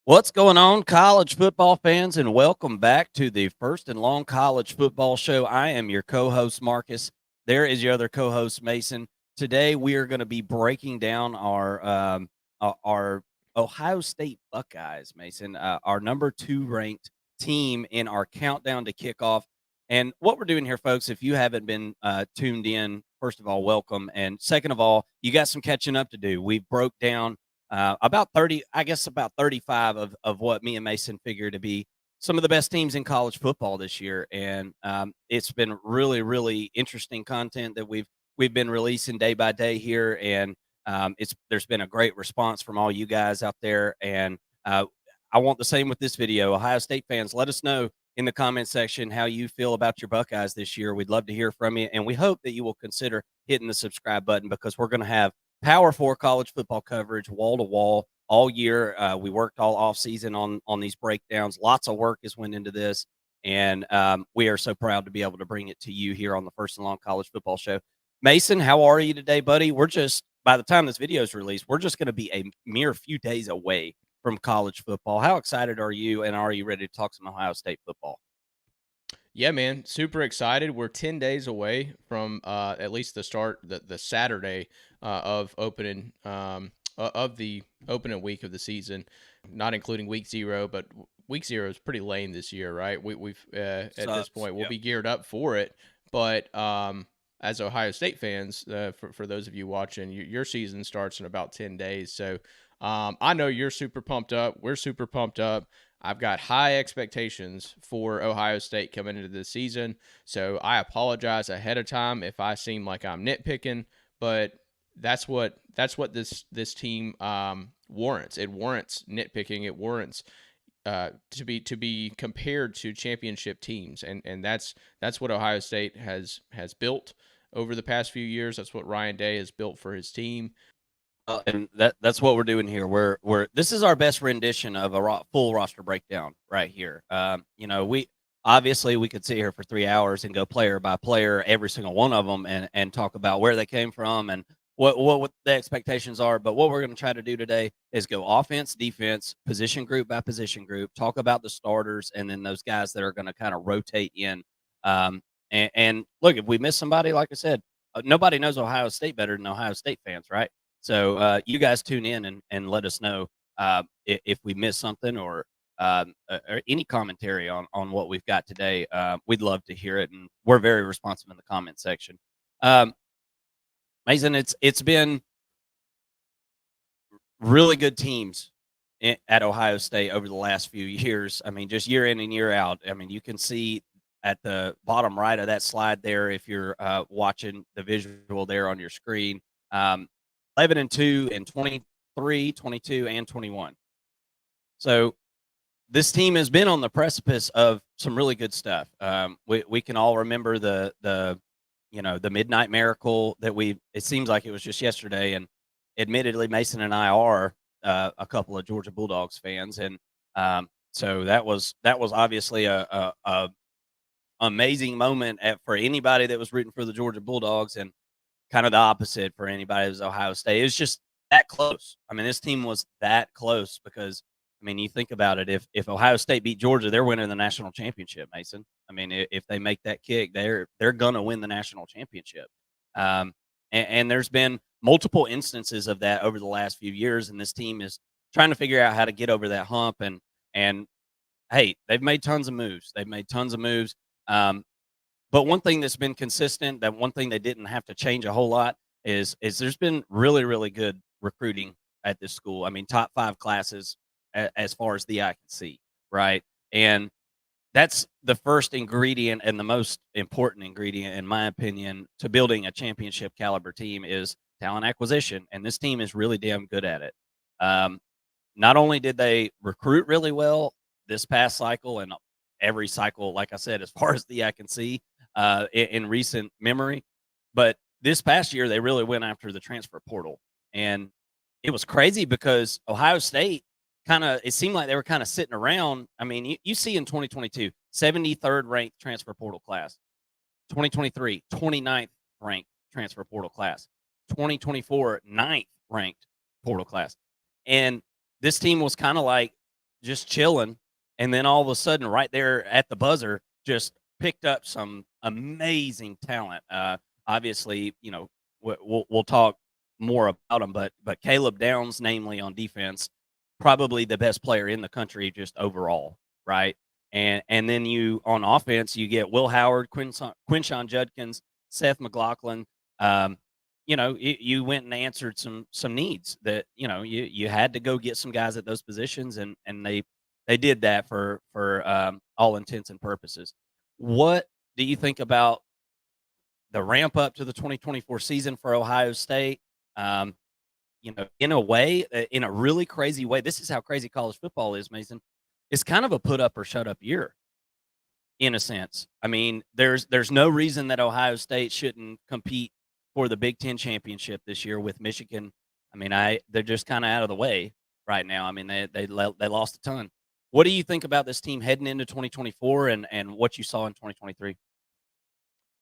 What's going on, college football fans, and welcome back to the First and Long College Football Show. I am your co-host, Marcus. There is your other co-host, Mason. Today, we are going to be breaking down our Ohio State Buckeyes, Mason, our number 2 ranked team in our countdown to kickoff. And what we're doing here, folks, if you haven't been tuned in, first of all, welcome, and second of all, you got some catching up to do. We broke down about 30, I guess about 35 of what me and Mason figure to be some of the best teams in college football this year. And it's been really, really interesting content that we've been releasing day by day here. And there's been a great response from all you guys out there. And I want the same with this video. Ohio State fans, let us know in the comment section how you feel about your Buckeyes this year. We'd love to hear from you. And we hope that you will consider hitting the subscribe button because we're going to have Power 4 college football coverage, wall to wall, all year. We worked all off season on these breakdowns. Lots of work has went into this, and we are so proud to be able to bring it to you here on the First and Long College Football Show. Mason, how are you today, buddy? We're just by the time this video is released, we're just going to be a mere few days away from college football. How excited are you, and are you ready to talk some Ohio State football? Yeah, man, super excited. We're 10 days away from at least the start, the Saturday of opening of the opening week of the season, not including week 0, but week 0 is pretty lame this year, right? We've at this Sucks. point we'll Yep. be geared up for it, but as Ohio State fans, for those of you watching, your season starts in about 10 days, so I know you're super pumped up. We're super pumped up. I've got high expectations for Ohio State coming into this season, so I apologize ahead of time if I seem like I'm nitpicking, but that's what this team warrants. It warrants nitpicking. It warrants to be compared to championship teams, and that's what Ohio State has built over the past few years. That's what Ryan Day has built for his team. And that's what we're doing here. We're this is our best rendition of a full roster breakdown right here. We obviously we could sit here for 3 hours and go player by player, every single one of them, and talk about where they came from and what the expectations are. But what we're going to try to do today is go offense, defense, position group by position group, talk about the starters, and then those guys that are going to kind of rotate in. And look, if we miss somebody, like I said, nobody knows Ohio State better than Ohio State fans, right? So you guys tune in and let us know if we missed something or any commentary on what we've got today. We'd love to hear it, and we're very responsive in the comment section. Um, Mason, it's been really good teams at Ohio State over the last few years. I mean, just year in and year out. I mean, you can see at the bottom right of that slide there, if you're watching the visual there on your screen. 11-2 in 23, 22, and 21. So this team has been on the precipice of some really good stuff. We can all remember the Midnight Miracle that it seems like it was just yesterday. And admittedly, Mason and I are a couple of Georgia Bulldogs fans, and so that was obviously a amazing moment for anybody that was rooting for the Georgia Bulldogs, and kind of the opposite for anybody that was Ohio State. It was just that close. I mean, this team was that close because, I mean, you think about it. If Ohio State beat Georgia, they're winning the national championship, Mason. I mean, if they make that kick, they're going to win the national championship. And there's been multiple instances of that over the last few years, and this team is trying to figure out how to get over that hump. And hey, they've made tons of moves. They've made tons of moves. But one thing that's been consistent, that one thing they didn't have to change a whole lot is there's been really, really good recruiting at this school. I mean, top 5 classes as far as the eye can see, right? And that's the first ingredient and the most important ingredient, in my opinion, to building a championship caliber team is talent acquisition. And this team is really damn good at it. Not only did they recruit really well this past cycle and every cycle, like I said, as far as the eye can see, in recent memory. But this past year, they really went after the transfer portal. And it was crazy because Ohio State it seemed like they were kind of sitting around. I mean, you see in 2022, 73rd ranked transfer portal class. 2023, 29th ranked transfer portal class. 2024, 9th ranked portal class. And this team was kind of like just chilling, and then all of a sudden, right there at the buzzer, just picked up some amazing talent. Obviously, we'll talk more about him, but Caleb Downs, namely on defense, probably the best player in the country just overall, right? And then you on offense, you get Will Howard, Quinshawn Judkins, Seth McLaughlin. You went and answered some needs that you had to go get some guys at those positions, and they did that for all intents and purposes. What do you think about the ramp up to the 2024 season for Ohio State? In a way, in a really crazy way, this is how crazy college football is, Mason. It's kind of a put up or shut up year in a sense. I mean, there's no reason that Ohio State shouldn't compete for the Big Ten championship this year with Michigan. I mean, they're just kind of out of the way right now. I mean, they lost a ton. What do you think about this team heading into 2024 and what you saw in 2023?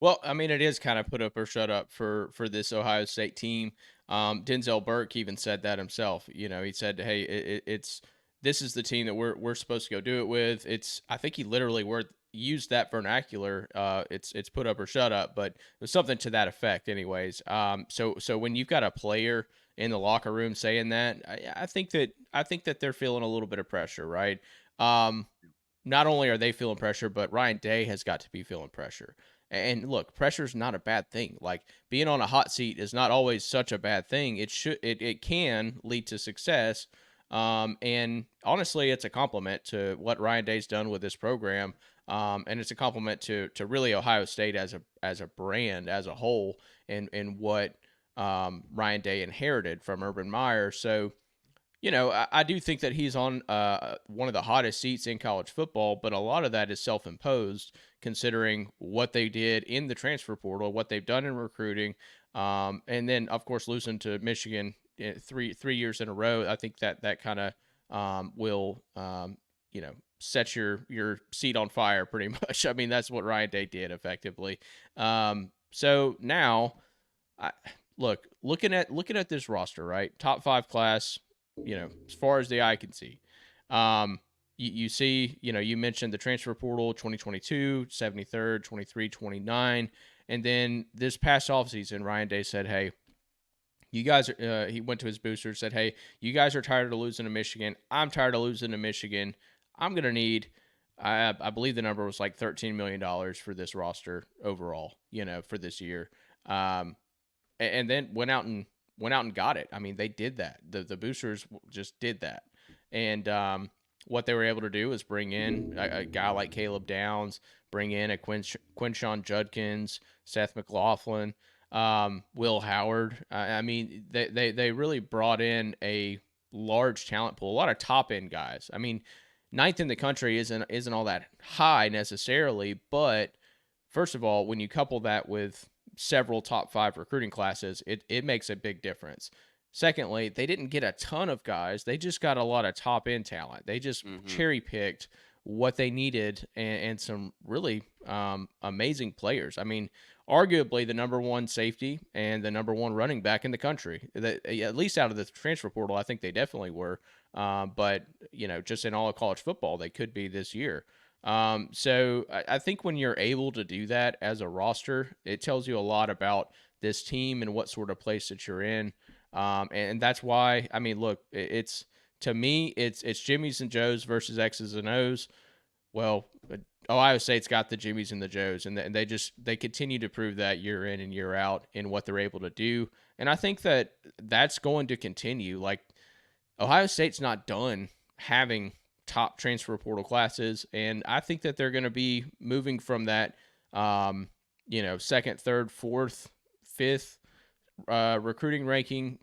Well, I mean, it is kind of put up or shut up for this Ohio State team. Denzel Burke even said that himself. He said, "Hey, it's this is the team that we're supposed to go do it with." I think he literally used that vernacular. It's put up or shut up, but it was something to that effect, anyways. So when you've got a player in the locker room saying that, I think that they're feeling a little bit of pressure, right? Not only are they feeling pressure, but Ryan Day has got to be feeling pressure. And look, pressure is not a bad thing. Like, being on a hot seat is not always such a bad thing. It can lead to success. And honestly, it's a compliment to what Ryan Day's done with this program. And it's a compliment to really Ohio State as a brand as a whole, and what Ryan Day inherited from Urban Meyer. So, I do think that he's on one of the hottest seats in college football, but a lot of that is self-imposed, considering what they did in the transfer portal, what they've done in recruiting, and then, of course, losing to Michigan 3 years in a row. I think that kind of will, set your seat on fire pretty much. I mean, that's what Ryan Day did effectively. So now, looking at this roster, right? Top 5 class, as far as the eye can see. You see, you mentioned the transfer portal, 2022, 73rd, 23, 29. And then this past offseason, Ryan Day said, "Hey, you guys," he went to his boosters, said, "Hey, you guys are tired of losing to Michigan. I'm tired of losing to Michigan. I'm going to need," I believe the number was like $13 million for this roster overall, for this year. And then went out and got it. I mean, they did that. The boosters just did that. And what they were able to do is bring in a guy like Caleb Downs, bring in a Quinshawn Judkins, Seth McLaughlin, Will Howard. I mean, they really brought in a large talent pool, a lot of top end guys. I mean, 9th in the country isn't all that high necessarily, but first of all, when you couple that with several top 5 recruiting classes, it makes a big difference. Secondly, they didn't get a ton of guys. They just got a lot of top end talent. They just cherry picked what they needed, and some really amazing players. I mean, arguably the number 1 safety and the number 1 running back in the country. At least out of the transfer portal, I think they definitely were. But just in all of college football, they could be this year. So I think when you're able to do that as a roster, it tells you a lot about this team and what sort of place that you're in. And that's why, I mean, look, to me, it's Jimmys and Joes versus X's and O's. Well, Ohio State's got the Jimmys and the Joes, and they continue to prove that year in and year out in what they're able to do. And I think that that's going to continue. Like, Ohio State's not done having top transfer portal classes, and I think that they're going to be moving from that, second, third, fourth, fifth recruiting ranking,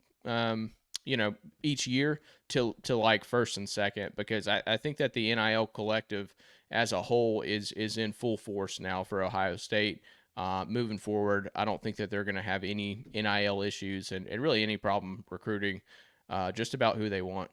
each year to like first and second, because I think that the NIL collective as a whole is in full force now for Ohio State. Moving forward, I don't think that they're going to have any NIL issues and really any problem recruiting just about who they want.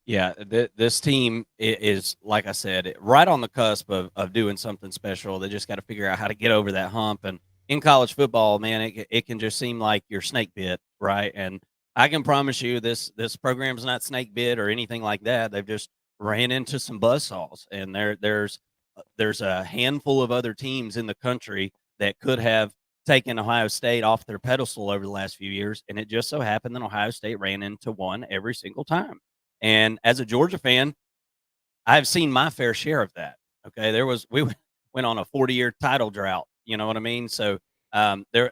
Yeah, this team is, like I said, right on the cusp of doing something special. They just got to figure out how to get over that hump. And in college football, man, it can just seem like you're snake bit, right? And I can promise you this program's not snake bit or anything like that. They've just ran into some buzzsaws, and there's a handful of other teams in the country that could have taken Ohio State off their pedestal over the last few years, and it just so happened that Ohio State ran into one every single time. And as a Georgia fan, I've seen my fair share of that. Okay, we went on a 40-year title drought. You know what I mean? So there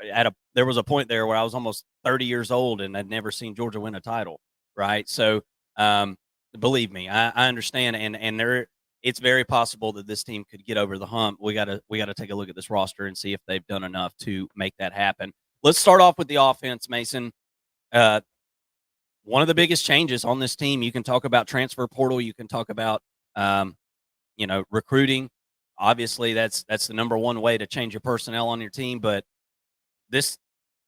was a point there where I was almost 30 years old and I'd never seen Georgia win a title. Right? So um, believe me, I understand, and there it's very possible that this team could get over the hump. We gotta take a look at this roster and see if they've done enough to make that happen. Let's start off with the offense, Mason. Uh, One of the biggest changes on this team. You can talk about transfer portal. You can talk about um, recruiting. Obviously, that's the number one way to change your personnel on your team. But this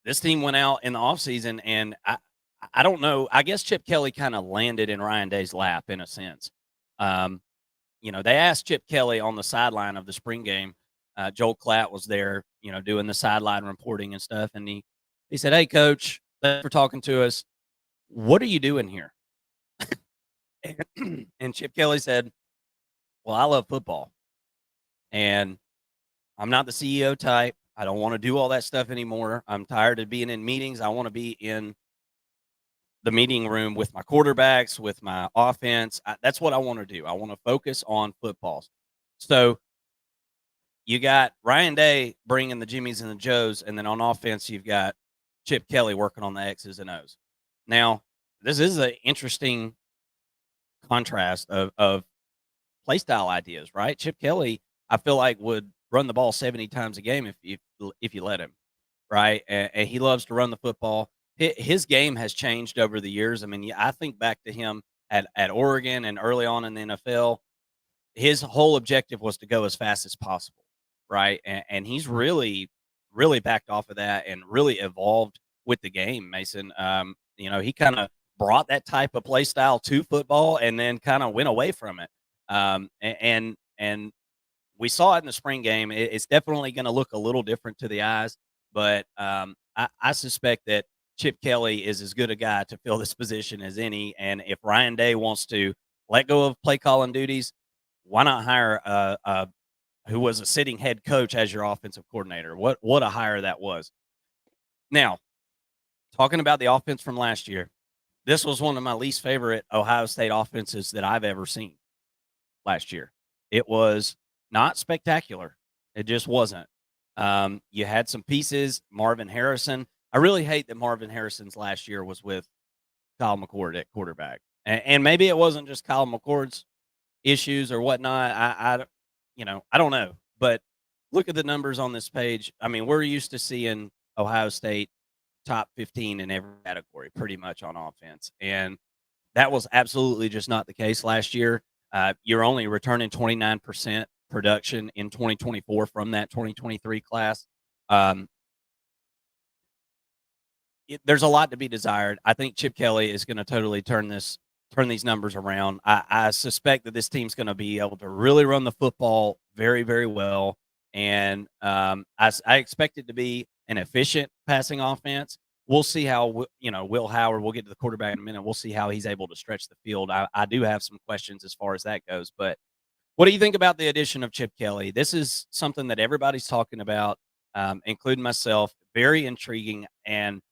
this team went out in the offseason, and I don't know. I guess Chip Kelly kind of landed in Ryan Day's lap in a sense. Um, they asked Chip Kelly on the sideline of the spring game. Joel Klatt was there, doing the sideline reporting and stuff, and he said, "Hey, coach, thanks for talking to us. What are you doing here?" And Chip Kelly said, "Well, I love football, and I'm not the CEO type. I don't want to do all that stuff anymore. I'm tired of being in meetings. I want to be in the meeting room with my quarterbacks, with my offense. That's what I want to do. I want to focus on footballs." So you got Ryan Day bringing the Jimmies and the Joes, and then on offense, you've got Chip Kelly working on the X's and O's. Now, this is an interesting contrast of play style ideas, right? Chip Kelly, I feel like, would run the ball 70 times a game if you let him, right? And he loves to run the football. His game has changed over the years. I mean, I think back to him at Oregon and early on in the NFL. His whole objective was to go as fast as possible, right? And he's really backed off of that and really evolved with the game, Mason. He kind of brought that type of play style to football and then kind of went away from it. And we saw it in the spring game. It's definitely going to look a little different to the eyes, but I suspect that Chip Kelly is as good a guy to fill this position as any. And if Ryan Day wants to let go of play calling duties, why not hire who was a sitting head coach as your offensive coordinator? What a hire that was. Now, talking about the offense from last year, this was one of my least favorite Ohio State offenses that I've ever seen last year. It was not spectacular. It just wasn't. You had some pieces. Marvin Harrison. I really hate that Marvin Harrison's last year was with Kyle McCord at quarterback, and maybe it wasn't just Kyle McCord's issues or whatnot. I don't know. But look at the numbers on this page. I mean, we're used to seeing Ohio State top 15 in every category, pretty much on offense, and that was absolutely just not the case last year. You're only returning 29% production in 2024 from that 2023 class. Um, there's a lot to be desired. I think Chip Kelly is going to totally turn these numbers around. I suspect that this team's going to be able to really run the football very, very well, and I expect it to be an efficient passing offense. We'll see how Will Howard. We'll get to the quarterback in a minute. We'll see how he's able to stretch the field. I do have some questions as far as that goes, but what do you think about the addition of Chip Kelly? This is something that everybody's talking about, including myself. Very intriguing and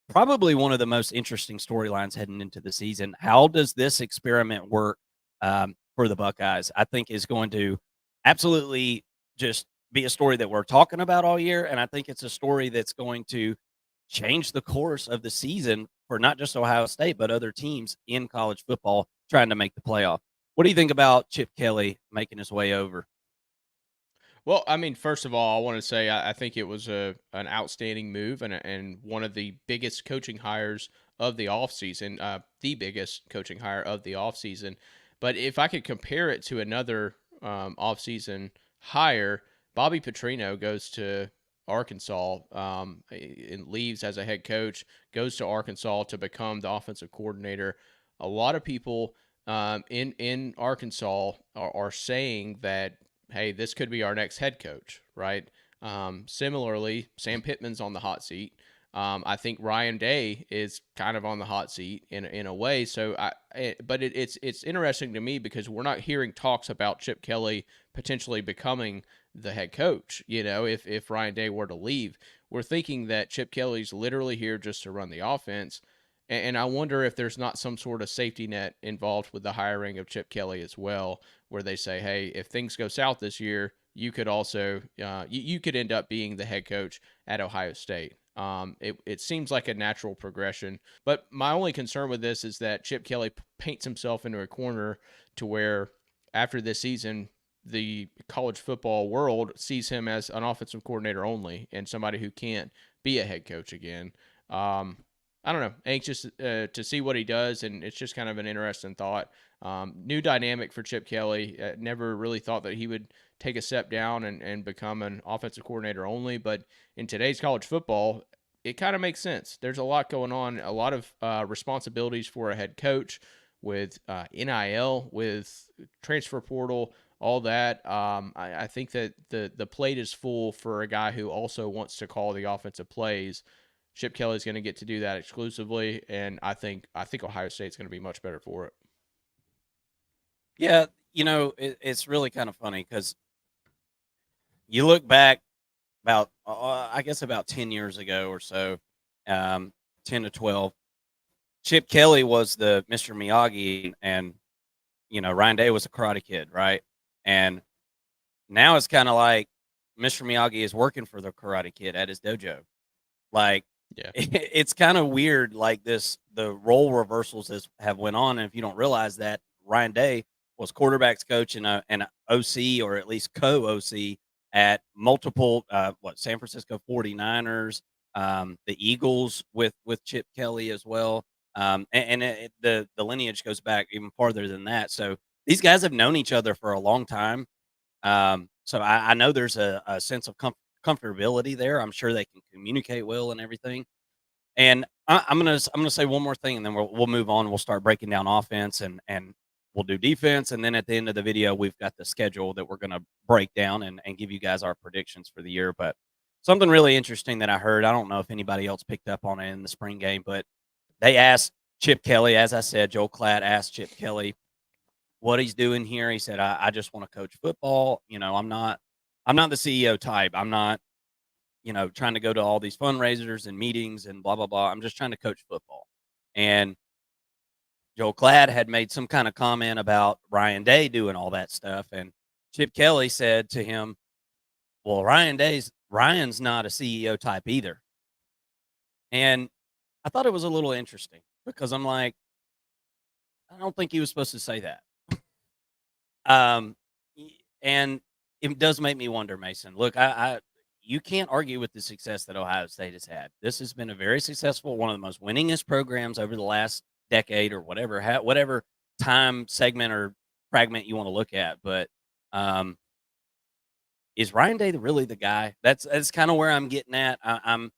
probably one of the most interesting storylines heading into the season. How does this experiment work for the Buckeyes? I think is going to absolutely just be a story that we're talking about all year, and I think it's a story that's going to change the course of the season for not just Ohio State but other teams in college football trying to make the playoff. What do you think about Chip Kelly making his way over? Well, I mean, first of all, I want to say I think it was an outstanding move and one of the biggest coaching hires of the offseason, the biggest coaching hire of the offseason. But if I could compare it to another offseason hire, Bobby Petrino goes to Arkansas and leaves as a head coach, goes to Arkansas to become the offensive coordinator. A lot of people in Arkansas are saying that, hey, this could be our next head coach, right? Similarly, Sam Pittman's on the hot seat. I think Ryan Day is kind of on the hot seat in a way. So it's interesting to me because we're not hearing talks about Chip Kelly potentially becoming the head coach. If Ryan Day were to leave, we're thinking that Chip Kelly's literally here just to run the offense. And I wonder if there's not some sort of safety net involved with the hiring of Chip Kelly as well, where they say, hey, if things go south this year, you could also you could end up being the head coach at Ohio State. It seems like a natural progression. But my only concern with this is that Chip Kelly paints himself into a corner to where after this season, the college football world sees him as an offensive coordinator only and somebody who can't be a head coach again. I don't know, anxious to see what he does, and it's just kind of an interesting thought. New dynamic for Chip Kelly. Never really thought that he would take a step down and become an offensive coordinator only, but in today's college football, it kind of makes sense. There's a lot going on, a lot of responsibilities for a head coach with NIL, with transfer portal, all that. I think that the plate is full for a guy who also wants to call the offensive plays. Chip Kelly's going to get to do that exclusively, and I think Ohio State's going to be much better for it. Yeah, it's really kind of funny because you look back about, I guess, about 10 years ago or so, 10 to 12. Chip Kelly was the Mr. Miyagi, and Ryan Day was a Karate Kid, right? And now it's kind of like Mr. Miyagi is working for the Karate Kid at his dojo. Like, Yeah. it's kind of weird. Like the role reversals have went on, and if you don't realize that, Ryan Day was quarterbacks coach and an OC, or at least co-OC at multiple San Francisco 49ers, the Eagles with Chip Kelly as well. The lineage goes back even farther than that. So these guys have known each other for a long time. So I know there's a sense of comfortability there. I'm sure they can communicate well and everything. And I'm gonna say one more thing, and then we'll move on. We'll start breaking down offense, and we'll do defense, and then at the end of the video, we've got the schedule that we're gonna break down and give you guys our predictions for the year. But something really interesting that I heard, I don't know if anybody else picked up on it in the spring game, but they asked Chip Kelly, as I said, Joel Klatt asked Chip Kelly what he's doing here. He said, I just want to coach football. I'm not the CEO type. I'm not, trying to go to all these fundraisers and meetings and blah, blah, blah. I'm just trying to coach football. And Joel Klatt had made some kind of comment about Ryan Day doing all that stuff. And Chip Kelly said to him, well, Ryan's not a CEO type either. And I thought it was a little interesting because I'm like, I don't think he was supposed to say that. Um, and it does make me wonder, Mason. Look, you can't argue with the success that Ohio State has had. This has been a very successful, one of the most winningest programs over the last decade or whatever time segment or fragment you want to look at. But is Ryan Day really the guy? That's kind of where I'm getting at. I'm,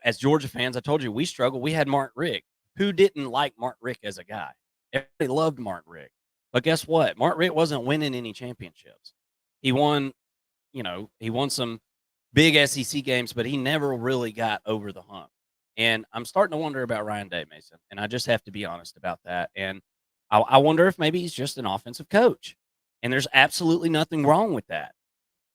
as Georgia fans, I told you we struggle. We had Mark Richt. Who didn't like Mark Richt as a guy? Everybody loved Mark Richt. But guess what? Mark Richt wasn't winning any championships. He won, he won some big SEC games, but he never really got over the hump. And I'm starting to wonder about Ryan Day, Mason. And I just have to be honest about that. And I wonder if maybe he's just an offensive coach. And there's absolutely nothing wrong with that.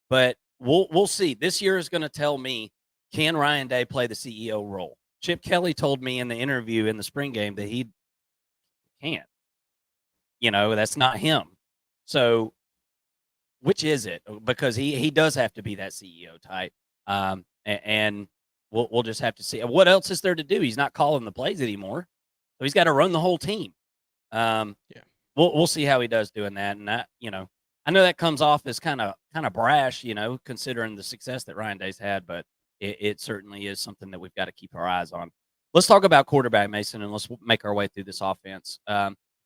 But we'll see. This year is going to tell me, can Ryan Day play the CEO role? Chip Kelly told me in the interview in the spring game that he can't. That's not him. So which is it? Because he does have to be that CEO type. And we'll just have to see. What else is there to do? He's not calling the plays anymore. So he's got to run the whole team. Yeah. We'll see how he does doing that. And that, I know that comes off as kind of brash, considering the success that Ryan Day's had, but it certainly is something that we've got to keep our eyes on. Let's talk about quarterback, Mason, and let's make our way through this offense.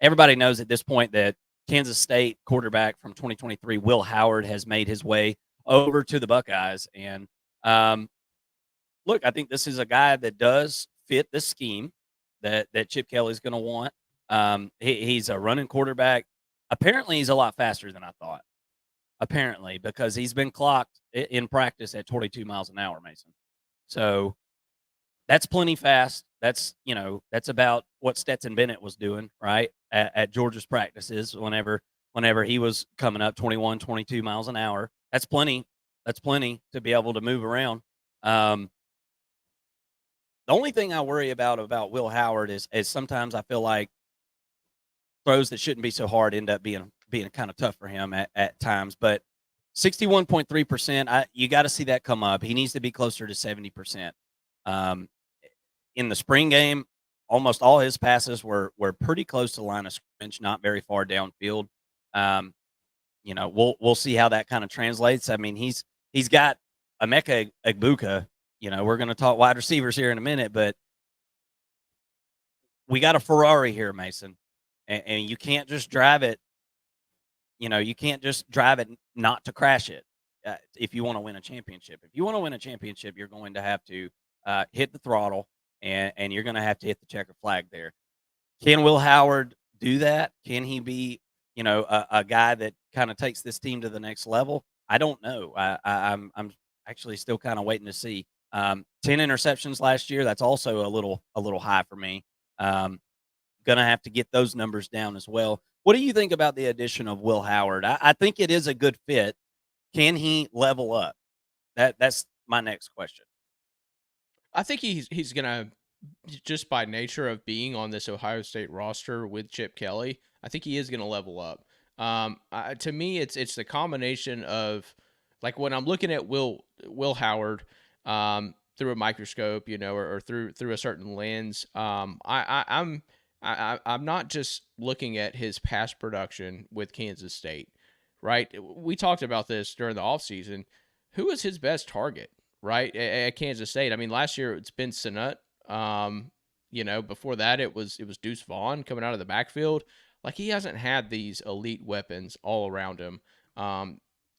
Everybody knows at this point that Kansas State quarterback from 2023, Will Howard, has made his way over to the Buckeyes. And look, I think this is a guy that does fit the scheme that Chip Kelly's going to want. He's a running quarterback. Apparently, he's a lot faster than I thought. Apparently, because he's been clocked in practice at 22 miles an hour, Mason. So That's plenty fast. That's, that's about what Stetson Bennett was doing, right? At Georgia's practices whenever he was coming up 21, 22 miles an hour. That's plenty. That's plenty to be able to move around. Um, the only thing I worry about Will Howard is sometimes I feel like throws that shouldn't be so hard end up being kind of tough for him at times. But 61.3%, you got to see that come up. He needs to be closer to 70%. Um, in the spring game, almost all his passes were pretty close to the line of scrimmage, not very far downfield. Um, we'll see how that kind of translates. I mean, he's got Emeka Egbuka. We're going to talk wide receivers here in a minute, but we got a Ferrari here, Mason, and you can't just drive it. You can't just drive it not to crash it if you want to win a championship. If you want to win a championship, you're going to have to hit the throttle, and you're going to have to hit the checker flag there. Can Will Howard do that? Can he be, a guy that kind of takes this team to the next level? I don't know. I'm actually still kind of waiting to see. 10 interceptions last year. That's also a little high for me. Gonna have to get those numbers down as well. What do you think about the addition of Will Howard? I think it is a good fit. Can he level up? That's my next question. I think he's gonna, just by nature of being on this Ohio State roster with Chip Kelly, I think he is gonna level up. To me, it's the combination of, like, when I'm looking at Will Howard through a microscope, or through a certain lens. I'm not just looking at his past production with Kansas State, right? We talked about this during the offseason. Who was his best target, right, at Kansas State? I mean, last year it's been Sinnott. Before that it was Deuce Vaughn coming out of the backfield. Like, he hasn't had these elite weapons all around him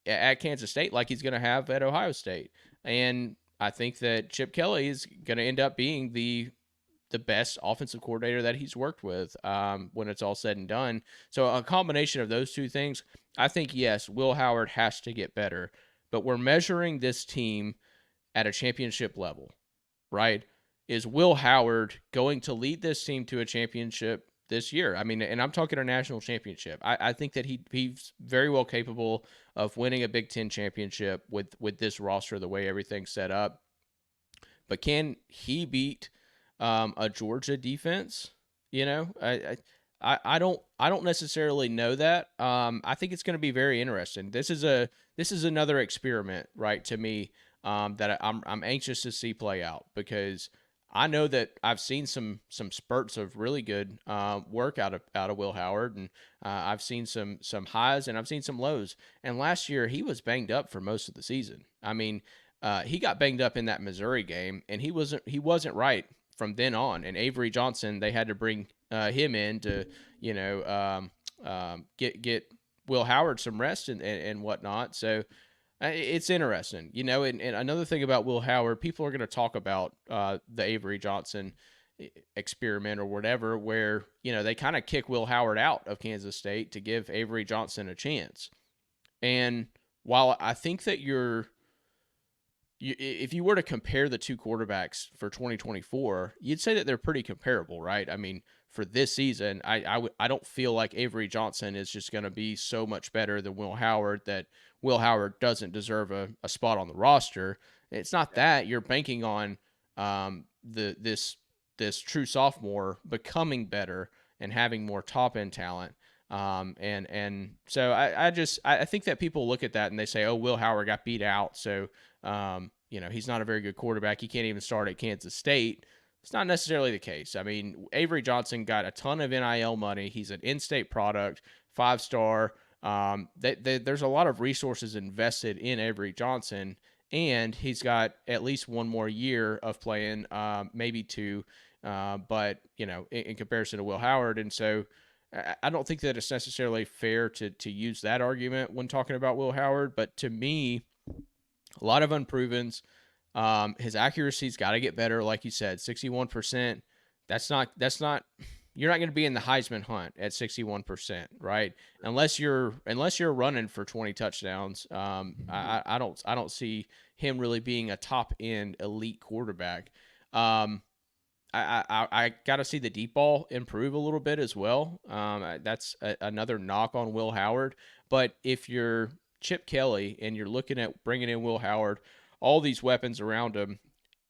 at Kansas State like he's going to have at Ohio State. And I think that Chip Kelly is going to end up being the best offensive coordinator that he's worked with when it's all said and done. So a combination of those two things, I think, yes, Will Howard has to get better, but we're measuring this team at a championship level, right? Is Will Howard going to lead this team to a championship this year? I mean, and I'm talking a national championship. I think that he's very well capable of winning a Big Ten championship with this roster, the way everything's set up. But can he beat a Georgia defense? I don't necessarily know that. I think it's going to be very interesting. This is another experiment, right, to me, that I'm anxious to see play out, because I know that I've seen some spurts of really good work out of Will Howard, and I've seen some highs and I've seen some lows. And last year he was banged up for most of the season. I mean, he got banged up in that Missouri game, and he wasn't right from then on. And Avery Johnson, they had to bring him in to get Will Howard some rest and whatnot. So it's interesting, and another thing about Will Howard, people are going to talk about the Avery Johnson experiment or whatever, where, they kind of kick Will Howard out of Kansas State to give Avery Johnson a chance. And while I think that if you were to compare the two quarterbacks for 2024, you'd say that they're pretty comparable, right? I mean, for this season, I don't feel like Avery Johnson is just going to be so much better than Will Howard that Will Howard doesn't deserve a spot on the roster. It's not that. You're banking on this true sophomore becoming better and having more top end talent. And so I think that people look at that and they say, oh, Will Howard got beat out, so he's not a very good quarterback. He can't even start at Kansas State. It's not necessarily the case. I mean, Avery Johnson got a ton of NIL money. He's an in-state product, 5-star. There's a lot of resources invested in Avery Johnson, and he's got at least one more year of playing, maybe two, but in comparison to Will Howard. And so I don't think that it's necessarily fair to use that argument when talking about Will Howard. But to me, a lot of unprovens. His accuracy's got to get better, like you said, 61%. That's not. You're not going to be in the Heisman hunt at 61%, right? Unless you're running for 20 touchdowns. I don't see him really being a top end elite quarterback. Um, I got to see the deep ball improve a little bit as well. That's another knock on Will Howard. But if you're Chip Kelly and you're looking at bringing in Will Howard, all these weapons around him,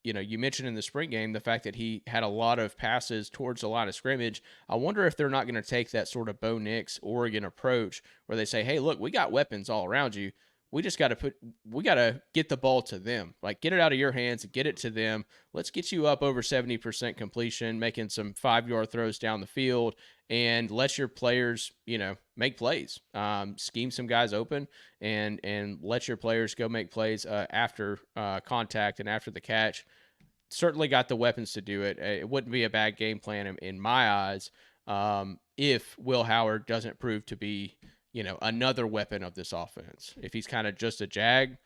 you mentioned in the spring game the fact that he had a lot of passes towards the line of scrimmage. I wonder if they're not going to take that sort of Bo Nix Oregon approach where they say, "Hey, look, we got weapons all around you. We got to get the ball to them. Like, get it out of your hands and get it to them. Let's get you up over 70% completion, making some 5-yard throws down the field, and let your players, make plays. Scheme some guys open, and let your players go make plays after contact and after the catch." Certainly got the weapons to do it. It wouldn't be a bad game plan in my eyes, if Will Howard doesn't prove to be, another weapon of this offense. If he's kind of just a jag,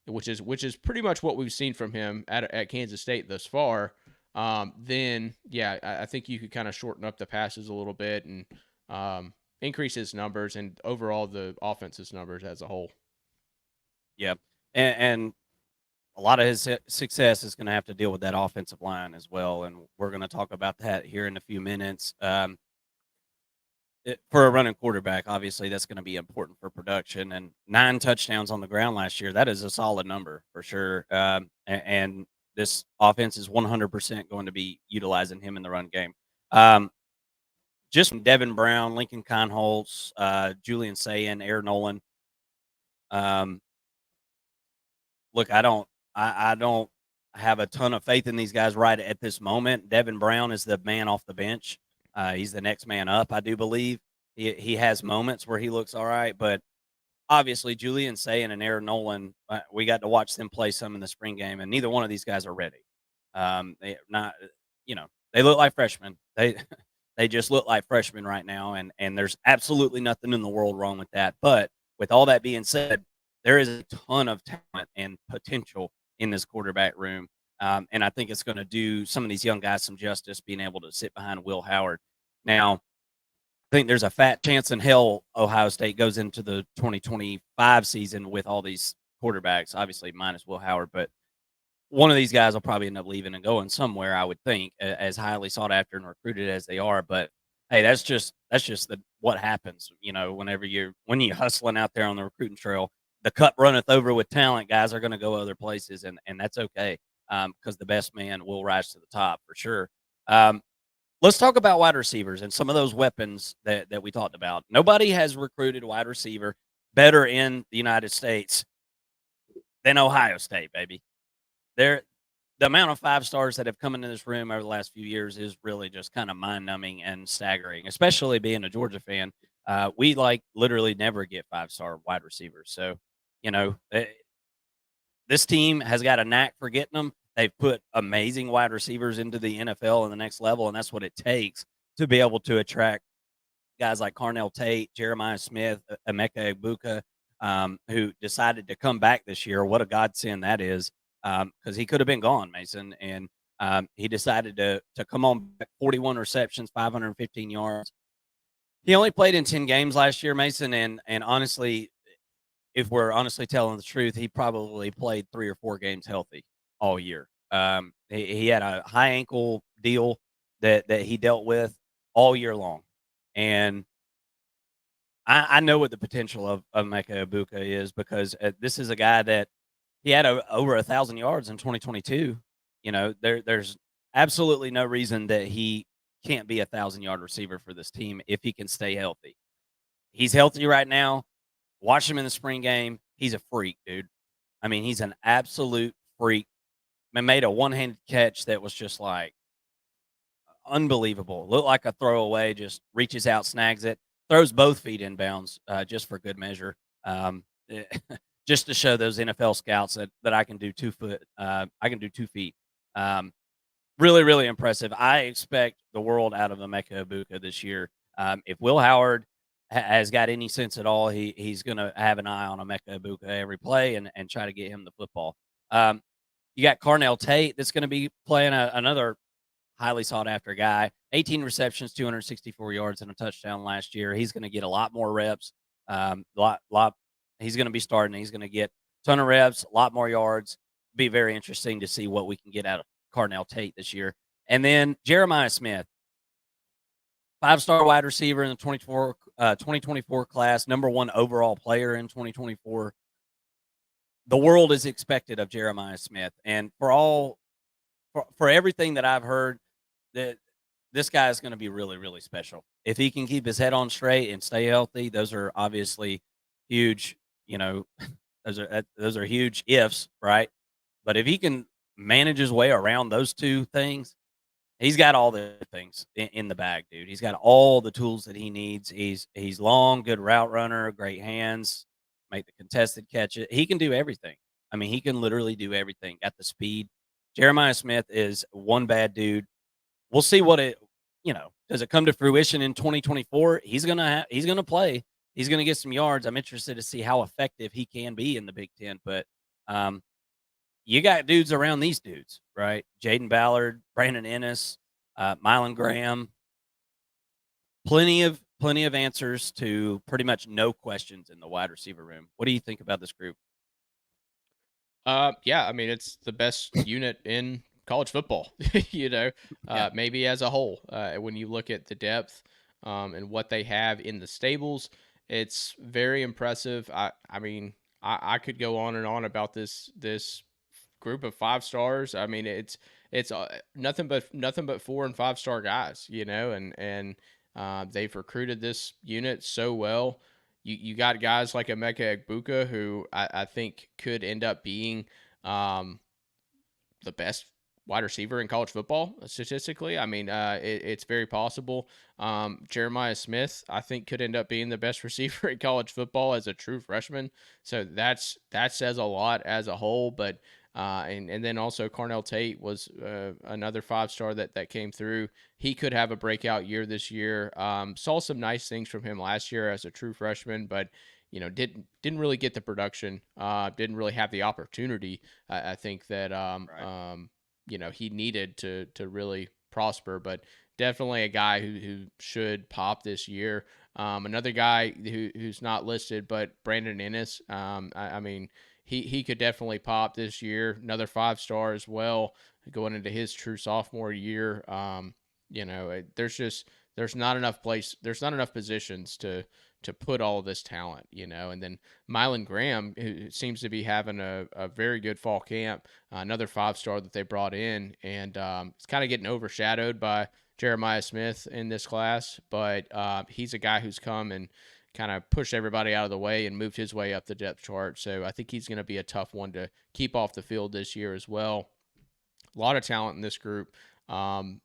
which is pretty much what we've seen from him at Kansas State thus far, then yeah, I think you could kind of shorten up the passes a little bit and increase his numbers and overall the offense's numbers as a whole. Yeah, and a lot of his success is going to have to deal with that offensive line as well, and we're going to talk about that here in a few minutes. For a running quarterback, obviously that's going to be important for production. And 9 touchdowns on the ground last year, that is a solid number for sure. And this offense is 100% going to be utilizing him in the run game. Just from Devin Brown, Lincoln Kienholz, Julian Sayin, Air Nolan. Look, I don't have a ton of faith in these guys right at this moment. Devin Brown is the man off the bench. He's the next man up, I do believe. He has moments where he looks all right, but obviously Julian Sayin and Aaron Nolan, we got to watch them play some in the spring game, and neither one of these guys are ready. They not, they look like freshmen. They just look like freshmen right now, and there's absolutely nothing in the world wrong with that. But with all that being said, there is a ton of talent and potential in this quarterback room. And I think it's going to do some of these young guys some justice being able to sit behind Will Howard. Now, I think there's a fat chance in hell Ohio State goes into the 2025 season with all these quarterbacks, obviously minus Will Howard, but one of these guys will probably end up leaving and going somewhere, I would think, as highly sought after and recruited as they are. But hey, that's just what happens, when you're hustling out there on the recruiting trail. The cup runneth over with talent. Guys are going to go other places, and that's okay, because the best man will rise to the top for sure. Let's talk about wide receivers and some of those weapons that we talked about. Nobody has recruited wide receiver better in the United States than Ohio State, baby. The amount of 5 stars that have come into this room over the last few years is really just kind of mind numbing and staggering, especially being a Georgia fan. We literally never get 5-star wide receivers. So, this team has got a knack for getting them. They've put amazing wide receivers into the NFL and the next level, and that's what it takes to be able to attract guys like Carnell Tate, Jeremiah Smith, Emeka Egbuka, who decided to come back this year. What a godsend that is, because he could have been gone, Mason, and he decided to come on back. 41 receptions, 515 yards. He only played in 10 games last year, Mason, and honestly, if we're honestly telling the truth, he probably played 3 or 4 games healthy all year. He had a high ankle deal that he dealt with all year long, and I know what the potential of Emeka Egbuka is, because this is a guy that he had over 1,000 yards in 2022. There's absolutely no reason that he can't be a 1,000-yard receiver for this team if he can stay healthy. He's healthy right now. Watch him in the spring game. He's a freak, dude. I mean, he's an absolute freak. Man, made a one-handed catch that was just like unbelievable. Looked like a throwaway, just reaches out, snags it, throws both feet in bounds, just for good measure. Just to show those NFL scouts that I can do 2 foot, I can do 2 feet. Really, really impressive. I expect the world out of Emeka Egbuka this year. If Will Howard has got any sense at all, he's going to have an eye on Emeka Egbuka every play and try to get him the football. You got Carnell Tate that's going to be playing another highly sought after guy. 18 receptions, 264 yards, and a touchdown last year. He's going to get a lot more reps. He's going to be starting. He's going to get a ton of reps, a lot more yards. Be very interesting to see what we can get out of Cardinal Tate this year. And then Jeremiah Smith, 5-star wide receiver in the 2024 class, number 1 overall player in 2024. The world is expected of Jeremiah Smith. And for everything that I've heard, that this guy is going to be really, really special. If he can keep his head on straight and stay healthy, those are obviously huge, those are huge ifs, right? But if he can manage his way around those two things, he's got all the things in the bag, dude. He's got all the tools that he needs. He's long, good route runner, great hands, make the contested catch. He can do everything. I mean, he can literally do everything. Got the speed. Jeremiah Smith is one bad dude. We'll see what does it come to fruition in 2024? He's gonna play. He's gonna get some yards. I'm interested to see how effective he can be in the Big Ten. But you got dudes around these dudes, right? Jaden Ballard, Brandon Ennis, Mylan Graham. Plenty of answers to pretty much no questions in the wide receiver room. What do you think about this group? Yeah, I mean, it's the best unit in college football, maybe as a whole. When you look at the depth and what they have in the stables, it's very impressive. I mean, I could go on and on about this group of 5 stars. I mean, it's nothing but 4 and 5-star guys, and they've recruited this unit so well. You got guys like Emeka Egbuka, who I think could end up being the best wide receiver in college football statistically. I mean, it's very possible. Jeremiah Smith, I think, could end up being the best receiver in college football as a true freshman. So that says a lot as a whole. But and then also Carnell Tate was another 5-star that came through. He could have a breakout year this year. Saw some nice things from him last year as a true freshman, but didn't really get the production. Didn't really have the opportunity. I think that he needed to really prosper, but definitely a guy who should pop this year. Another guy who's not listed, but Brandon Ennis. I mean, he could definitely pop this year. Another 5-star as well, going into his true sophomore year. There's not enough positions to put all of this talent, and then Mylan Graham, who seems to be having a very good fall camp, another 5-star that they brought in, and it's kind of getting overshadowed by Jeremiah Smith in this class, but he's a guy who's come and kind of pushed everybody out of the way and moved his way up the depth chart. So I think he's going to be a tough one to keep off the field this year as well. A lot of talent in this group. And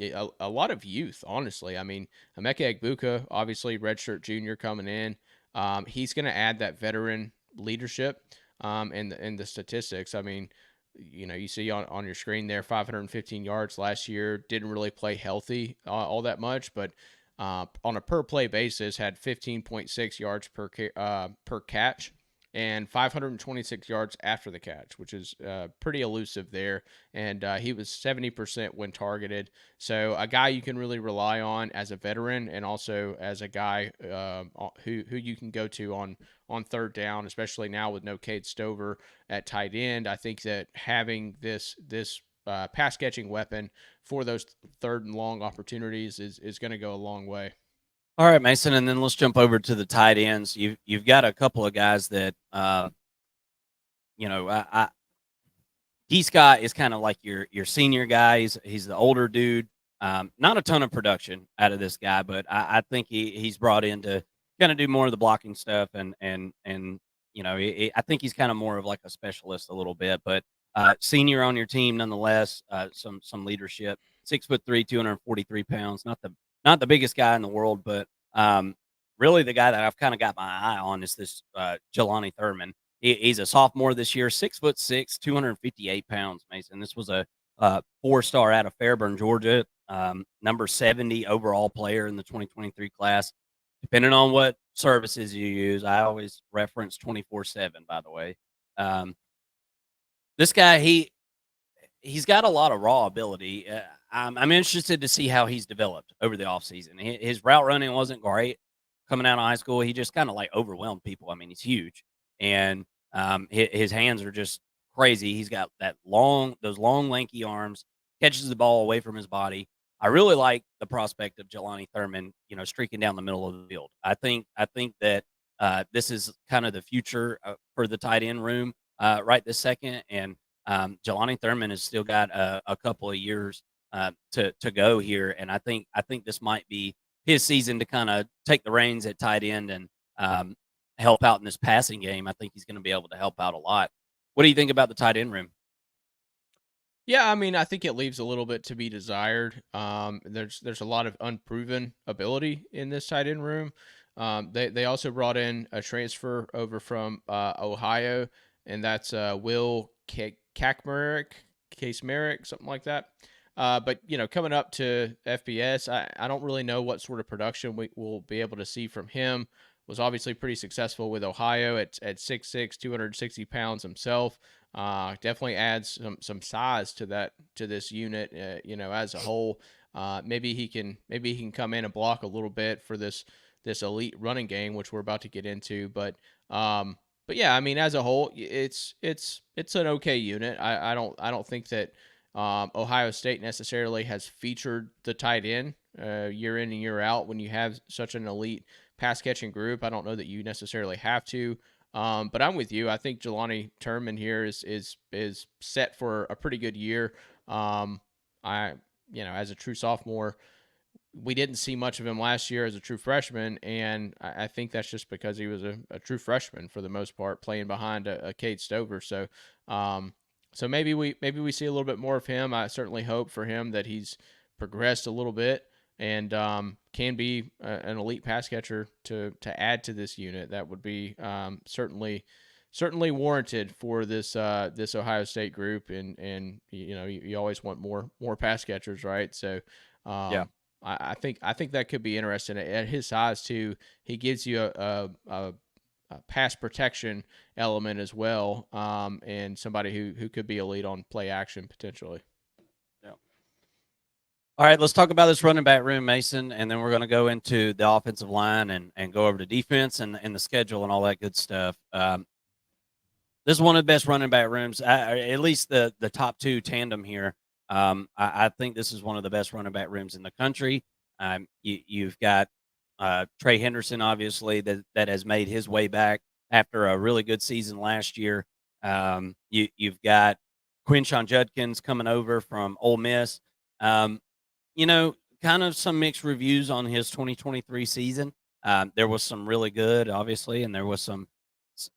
a lot of youth, honestly. I mean, Emeka Egbuka, obviously redshirt junior coming in. He's going to add that veteran leadership in the statistics. I mean, you see on your screen there, 515 yards last year. Didn't really play healthy all that much, but on a per play basis, had 15.6 yards per catch and 526 yards after the catch, which is pretty elusive there. And he was 70% when targeted. So a guy you can really rely on as a veteran, and also as a guy who you can go to on third down, especially now with no Cade Stover at tight end. I think that having this pass catching weapon for those third and long opportunities is going to go a long way. All right, Mason, and then let's jump over to the tight ends. You've got a couple of guys that D. Scott is kind of like your senior guy. He's the older dude. Not a ton of production out of this guy, but I think he's brought in to kind of do more of the blocking stuff, and I think he's kind of more of like a specialist a little bit, but senior on your team nonetheless. Some leadership. 6'3", 243 pounds. Not the biggest guy in the world, but really the guy that I've kind of got my eye on is this Jelani Thurman. He's a sophomore this year, 6'6", 258 pounds, Mason. This was a 4-star out of Fairburn, Georgia, number 70 overall player in the 2023 class. Depending on what services you use, I always reference 24/7, by the way. This guy, he's got a lot of raw ability. I'm interested to see how he's developed over the offseason. His route running wasn't great coming out of high school. He just kind of like overwhelmed people. I mean, he's huge, and his hands are just crazy. He's got those long, lanky arms, catches the ball away from his body. I really like the prospect of Jelani Thurman, streaking down the middle of the field. I think that this is kind of the future for the tight end room right this second, and Jelani Thurman has still got a couple of years to go here, and I think this might be his season to kind of take the reins at tight end and help out in this passing game. I think he's going to be able to help out a lot. What do you think about the tight end room? Yeah, I mean, I think it leaves a little bit to be desired. There's a lot of unproven ability in this tight end room. They also brought in a transfer over from Ohio, and that's Will Kakmerick, Case Merrick, something like that. But coming up to FBS, I don't really know what sort of production we will be able to see from him. Was obviously pretty successful with Ohio at 6'6", 260 pounds himself. Definitely adds some size to this unit. As a whole, maybe he can come in and block a little bit for this elite running game, which we're about to get into. But yeah, I mean, as a whole, it's an okay unit. I don't think that Ohio State necessarily has featured the tight end year in and year out. When you have such an elite pass catching group, I don't know that you necessarily have to. But I'm with you. I think Jelani Thurman here is set for a pretty good year. I as a true sophomore, we didn't see much of him last year as a true freshman, and I think that's just because he was a true freshman for the most part, playing behind a Cade Stover. So maybe we see a little bit more of him. I certainly hope for him that he's progressed a little bit and can be an elite pass catcher to add to this unit. That would be certainly warranted for this Ohio State group. And you always want more pass catchers, right? So. Yeah. I think that could be interesting at his size too. He gives you a pass protection element as well, and somebody who could be elite on play action potentially. Yeah. All right, let's talk about this running back room, Mason, and then we're going to go into the offensive line and go over to defense and the schedule and all that good stuff. This is one of the best running back rooms, at least the top two tandem here. I think this is one of the best running back rooms in the country. You've got Trey Henderson, obviously, that has made his way back after a really good season last year. You've got Quinshon Judkins coming over from Ole Miss. Kind of some mixed reviews on his 2023 season. There was some really good, obviously, and there was some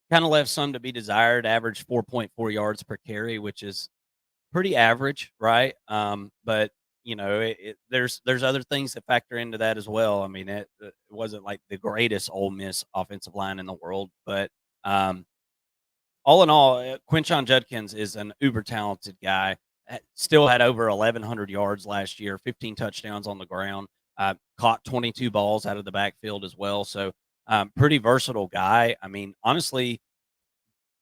kind of left some to be desired. Average 4.4 yards per carry, which is pretty average, right? But there's other things that factor into that as well. I mean, it wasn't like the greatest Ole Miss offensive line in the world, but all in all, Quinshon Judkins is an uber talented guy. Still had over 1,100 yards last year, 15 touchdowns on the ground, caught 22 balls out of the backfield as well. So pretty versatile guy. I mean, honestly,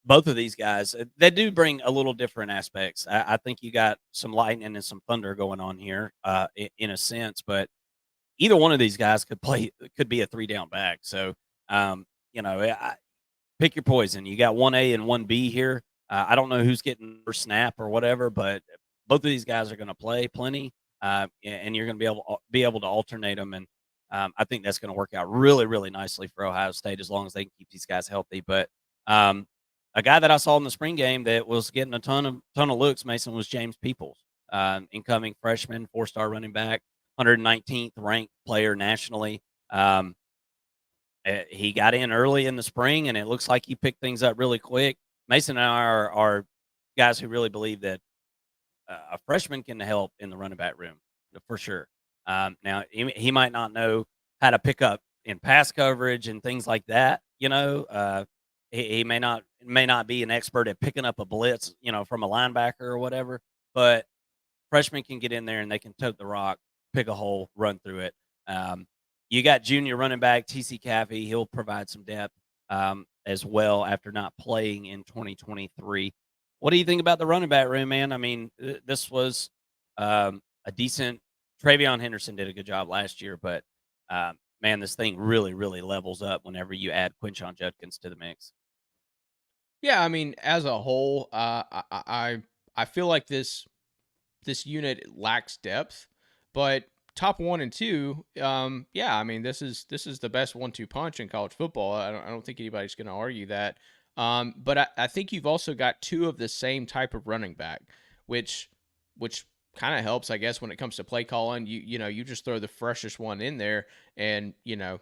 both of these guys, they do bring a little different aspects. I think you got some lightning and some thunder going on here, in a sense. But either one of these guys could be a 3-down back. So, pick your poison. You got 1A and 1B here. I don't know who's getting first snap or whatever, but both of these guys are going to play plenty, and you're going to be able to alternate them. And I think that's going to work out really, really nicely for Ohio State as long as they can keep these guys healthy. But a guy that I saw in the spring game that was getting a ton of looks, Mason, was James Peoples, incoming freshman, 4-star running back, 119th ranked player nationally. He got in early in the spring, and it looks like he picked things up really quick. Mason and I are guys who really believe that a freshman can help in the running back room for sure. Now, he might not know how to pick up in pass coverage and things like that. He may not be an expert at picking up a blitz, from a linebacker or whatever. But freshmen can get in there and they can tote the rock, pick a hole, run through it. You got junior running back TC Caffey. He'll provide some depth as well after not playing in 2023. What do you think about the running back room, man? I mean, this was a decent. Travion Henderson did a good job last year, but man, this thing really, really levels up whenever you add Quinshon Judkins to the mix. Yeah, I mean, as a whole, I feel like this unit lacks depth, but top one and two, yeah, I mean, this is the best 1-2 punch in college football. I don't think anybody's going to argue that. But I think you've also got two of the same type of running back, which which kind of helps, I guess, when it comes to play calling. You just throw the freshest one in there, and you know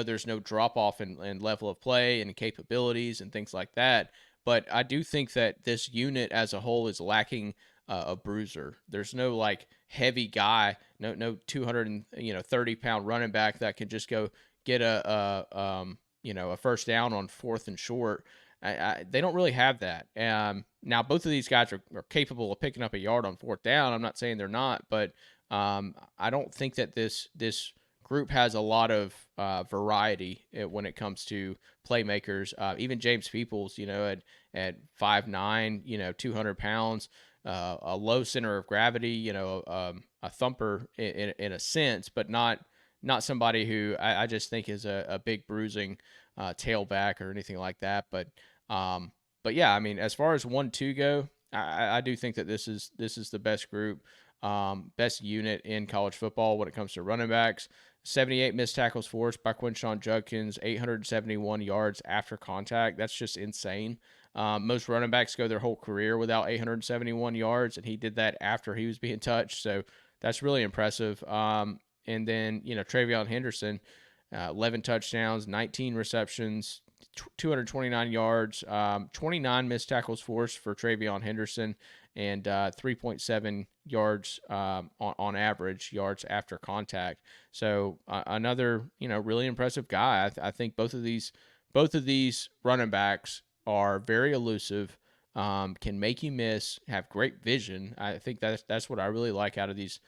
there's no drop off in level of play and capabilities and things like that. But I do think that this unit as a whole is lacking a bruiser. There's no like heavy guy, no 230-pound running back that can just go get a first down on fourth and short. They don't really have that. Now both of these guys are capable of picking up a yard on fourth down. I'm not saying they're not, but I don't think that this group has a lot of variety when it comes to playmakers. Even James Peoples, at 5'9", 200 pounds, a low center of gravity, a thumper in a sense, but not somebody who I just think is a big bruising tailback or anything like that. But yeah, I mean, as far as 1-2 go, I do think that this is the best group, best unit in college football when it comes to running backs. 78 missed tackles forced by Quinshon Judkins, 871 yards after contact. That's just insane. Most running backs go their whole career without 871 yards, and he did that after he was being touched. So that's really impressive. And then, Travion Henderson, 11 touchdowns, 19 receptions, 229 yards, 29 missed tackles forced for Travion Henderson, and 3.7 yards on average yards after contact. So another really impressive guy. I think both of these running backs are very elusive, can make you miss, have great vision. I think that's what I really like out of these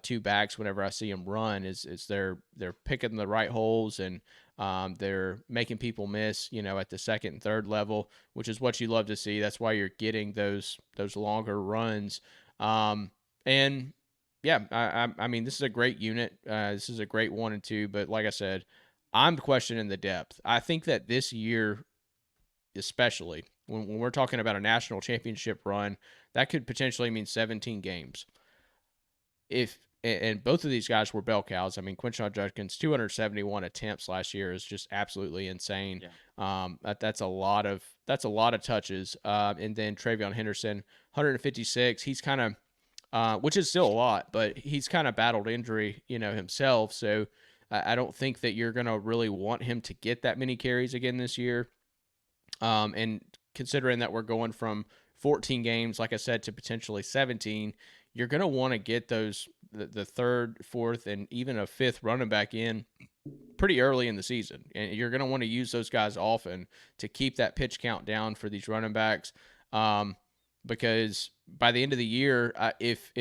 two backs. Whenever I see them run, is they're picking the right holes, and they're making people miss, at the second and third level, which is what you love to see. That's why you're getting those longer runs. And yeah, I mean, this is a great unit. This is a great 1 and 2. But like I said, I'm questioning the depth. I think that this year, especially when we're talking about a national championship run, that could potentially mean 17 games. And both of these guys were bell cows. I mean, Quinshon Judkins, 271 attempts last year is just absolutely insane. Yeah. That's a lot of touches. And then Travion Henderson, 156. He's kind of, which is still a lot, but he's kind of battled injury, himself. So I don't think that you're gonna really want him to get that many carries again this year. And considering that we're going from 14 games, like I said, to potentially 17, you're going to want to get the third, fourth, and even a fifth running back in pretty early in the season. And you're going to want to use those guys often to keep that pitch count down for these running backs. Because by the end of the year, if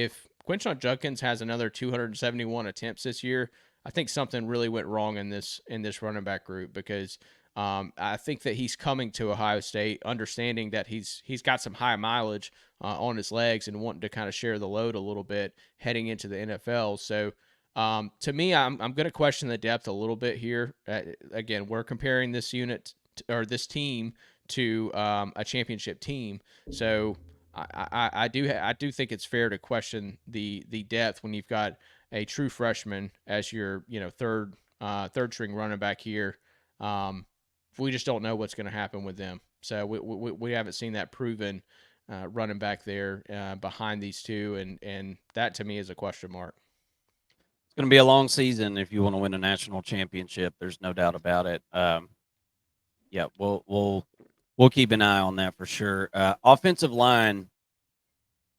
Quinshon Judkins has another 271 attempts this year, I think something really went wrong in this running back group, because I think that he's coming to Ohio State understanding that he's got some high mileage on his legs and wanting to kind of share the load a little bit heading into the NFL. So to me, I'm going to question the depth a little bit here. Again, we're comparing this unit or this team to a championship team. So I do think it's fair to question the depth when you've got a true freshman as your third string running back here. We just don't know what's going to happen with them. So we haven't seen that proven running back there behind these two, and that to me is a question mark. It's going to be a long season if you want to win a national championship. There's no doubt about it. Yeah, we'll keep an eye on that for sure. Offensive line.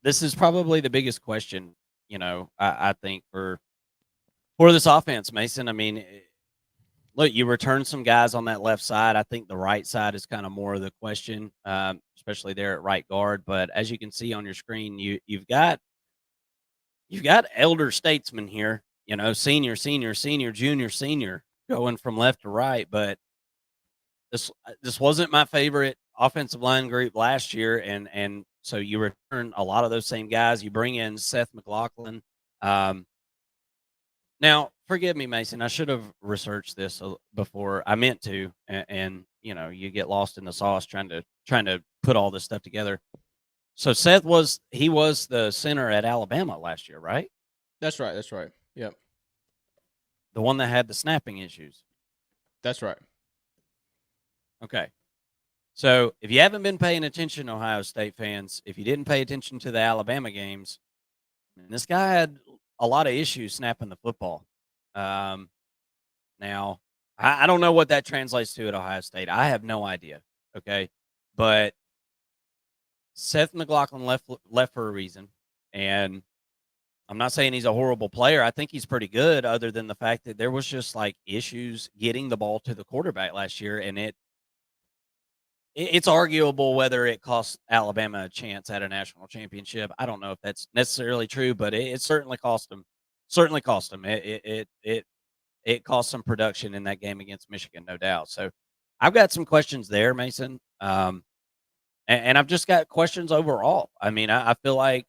This is probably the biggest question. I think for this offense, Mason. I mean, look, you return some guys on that left side. I think the right side is kind of more of the question, especially there at right guard. But as you can see on your screen, you've got elder statesmen here. Senior, junior, senior, going from left to right. But this wasn't my favorite offensive line group last year, and so you return a lot of those same guys. You bring in Seth McLaughlin. Now, forgive me, Mason. I should have researched this before. I meant to, and you get lost in the sauce trying to put all this stuff together. So Seth was the center at Alabama last year, right? That's right. That's right. Yep. The one that had the snapping issues. That's right. Okay. So if you haven't been paying attention, Ohio State fans, if you didn't pay attention to the Alabama games, this guy had a lot of issues snapping the football. Um, Now, I don't know what that translates to at Ohio State. I have no idea. Okay, but Seth McLaughlin left for a reason, and I'm not saying he's a horrible player. I think he's pretty good, other than the fact that there was just like issues getting the ball to the quarterback last year, and it's arguable whether it cost Alabama a chance at a national championship. I don't know if that's necessarily true, but it certainly cost them. Certainly cost them. It cost some production in that game against Michigan, no doubt. So I've got some questions there, Mason. And I've just got questions overall. I mean, I feel like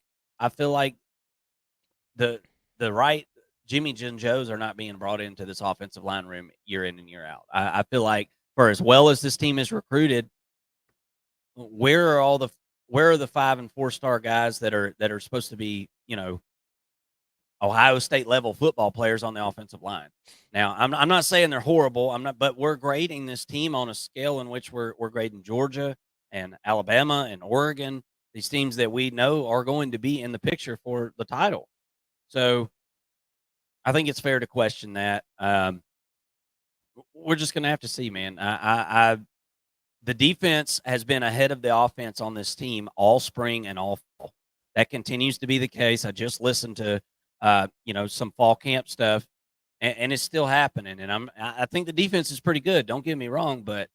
the right Jimmy and Joes are not being brought into this offensive line room year in and year out. I feel like for as well as this team is recruited, where are the 5 and 4 star guys that are supposed to be, Ohio State level football players on the offensive line? Now, I'm not saying they're horrible. But we're grading this team on a scale in which we're grading Georgia and Alabama and Oregon, these teams that we know are going to be in the picture for the title. So I think it's fair to question that. We're just going to have to see, man. The defense has been ahead of the offense on this team all spring and all fall. That continues to be the case. I just listened to, some fall camp stuff, and it's still happening. And I think the defense is pretty good. Don't get me wrong, but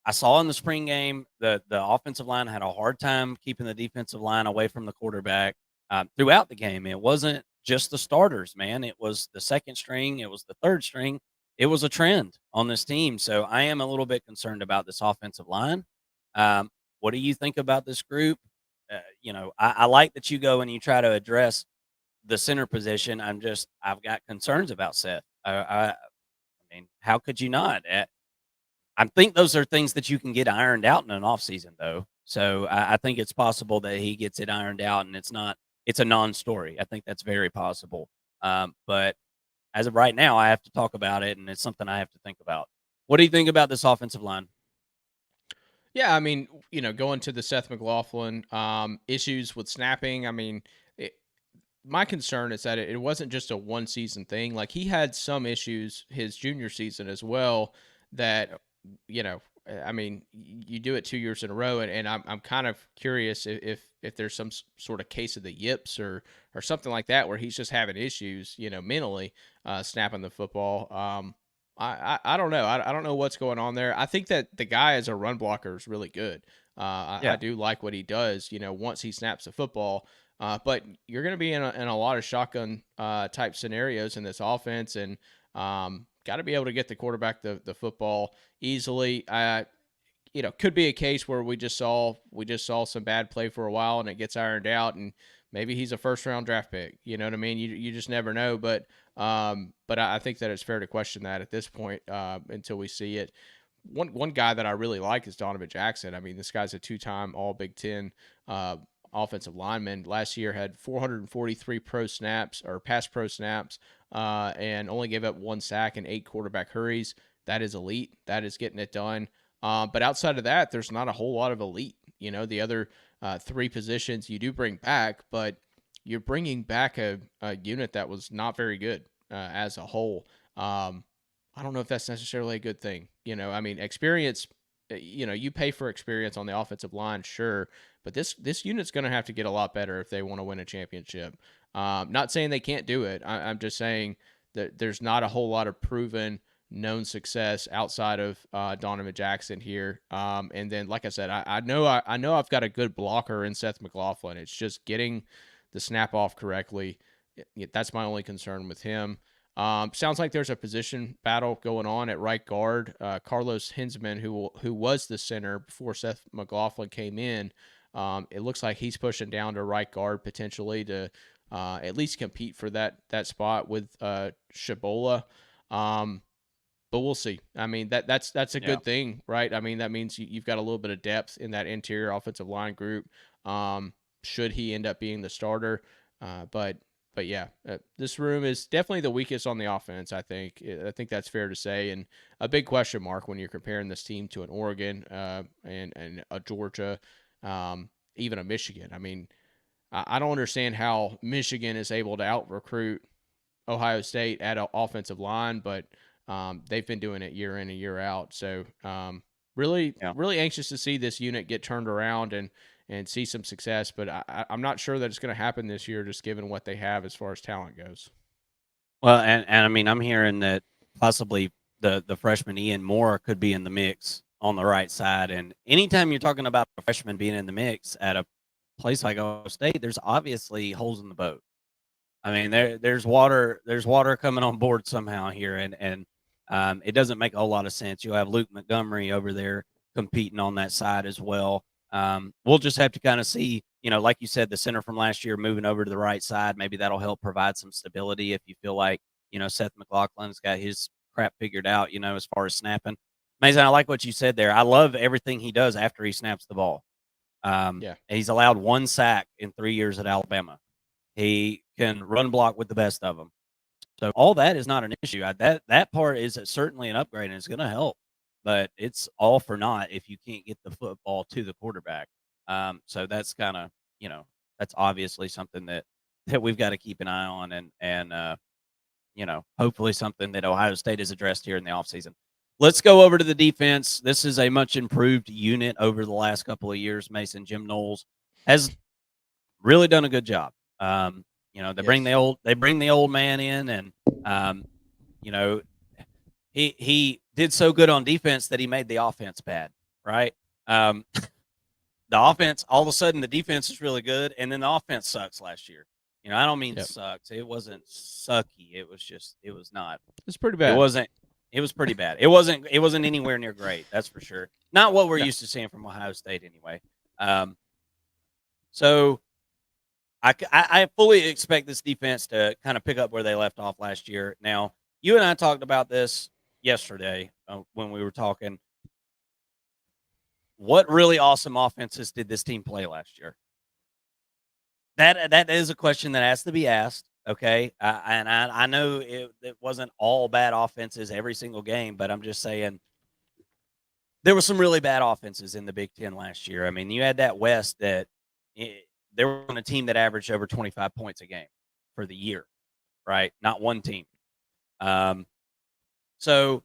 I saw in the spring game the offensive line had a hard time keeping the defensive line away from the quarterback throughout the game. It wasn't just the starters, man. It was the second string. It was the third string. It was a trend on this team. So I am a little bit concerned about this offensive line. What do you think about this group? I like that you go and you try to address the center position. I've got concerns about Seth. I mean, how could you not? I think those are things that you can get ironed out in an offseason, though. So I think it's possible that he gets it ironed out, and it's a non-story. I think that's very possible. But as of right now, I have to talk about it, and it's something I have to think about. What do you think about this offensive line? Yeah, I mean, going to the Seth McLaughlin issues with snapping. I mean, my concern is that it wasn't just a one season thing. Like he had some issues his junior season as well. That I mean, you do it 2 years in a row, and I'm kind of curious if there's some sort of case of the yips or something like that where he's just having issues, mentally, snapping the football. I don't know. I don't know what's going on there. I think that the guy as a run blocker is really good. I Yeah. do like what he does. Once he snaps the football. But you're going to be in a lot of shotgun type scenarios in this offense, and got to be able to get the quarterback the football easily. Could be a case where we just saw some bad play for a while, and it gets ironed out, and maybe he's a first round draft pick. You know what I mean? You just never know. But I think that it's fair to question that at this point until we see it. One guy that I really like is Donovan Jackson. I mean, this guy's a 2-time All Big Ten offensive lineman. Last year had 443 pass pro snaps, and only gave up 1 sack and 8 quarterback hurries. That is elite. That is getting it done. But outside of that, there's not a whole lot of elite. The other 3 positions you do bring back, but you're bringing back a unit that was not very good as a whole. I don't know if that's necessarily a good thing. I mean, experience, you pay for experience on the offensive line, sure, but this unit's going to have to get a lot better if they want to win a championship. Not saying they can't do it. I'm just saying that there's not a whole lot of proven known success outside of Donovan Jackson here. And then, like I said, I know I've got a good blocker in Seth McLaughlin. It's just getting the snap off correctly. That's my only concern with him. Sounds like there's a position battle going on at right guard. Carlos Hinsman, who was the center before Seth McLaughlin came in, it looks like he's pushing down to right guard potentially to at least compete for that spot with Shabola. but we'll see. I mean, that's a Yeah. good thing, right? I mean, that means you've got a little bit of depth in that interior offensive line group. Should he end up being the starter, but yeah, this room is definitely the weakest on the offense. I think that's fair to say, and a big question mark when you're comparing this team to an Oregon and a Georgia, even a Michigan. I mean, I don't understand how Michigan is able to out recruit Ohio State at an offensive line, but they've been doing it year in and year out. So really, Yeah. really anxious to see this unit get turned around and see some success. But I'm not sure that it's going to happen this year, just given what they have as far as talent goes. Well, and I mean, I'm hearing that possibly the freshman Ian Moore could be in the mix on the right side. And anytime you're talking about a freshman being in the mix at a place like Ohio State, there's obviously holes in the boat. I mean, there's water coming on board somehow here, and it doesn't make a whole lot of sense. You'll have Luke Montgomery over there competing on that side as well. We'll just have to kind of see, like you said, the center from last year moving over to the right side. Maybe that'll help provide some stability if you feel like, Seth McLaughlin's got his crap figured out, as far as snapping. Mason, I like what you said there. I love everything he does after he snaps the ball. Yeah. He's allowed 1 sack in 3 years at Alabama. He can run block with the best of them. So all that is not an issue. That part is certainly an upgrade, and it's going to help. But it's all for naught if you can't get the football to the quarterback. So that's kind of that's obviously something that we've got to keep an eye on, and hopefully something that Ohio State has addressed here in the offseason. Let's go over to the defense. This is a much improved unit over the last couple of years. Mason Jim Knowles has really done a good job. They bring Yes. the old man in, and um, you know, he did so good on defense that he made the offense bad, right? Um, the offense, all of a sudden, the defense is really good, and then the offense sucks last year. I don't mean Yep. sucks. It wasn't sucky. It was just, it was not. It's pretty It bad. wasn't. It was pretty bad. It wasn't anywhere near great. That's for sure. Not what we're No. used to seeing from Ohio State, anyway. So I fully expect this defense to kind of pick up where they left off last year. Now, you and I talked about this yesterday when we were talking. What really awesome offenses did this team play last year? That is a question that has to be asked. Okay, and I know it wasn't all bad offenses every single game, but I'm just saying there were some really bad offenses in the Big Ten last year. I mean, you had that West that they were on a team that averaged over 25 points a game for the year, right? Not one team. So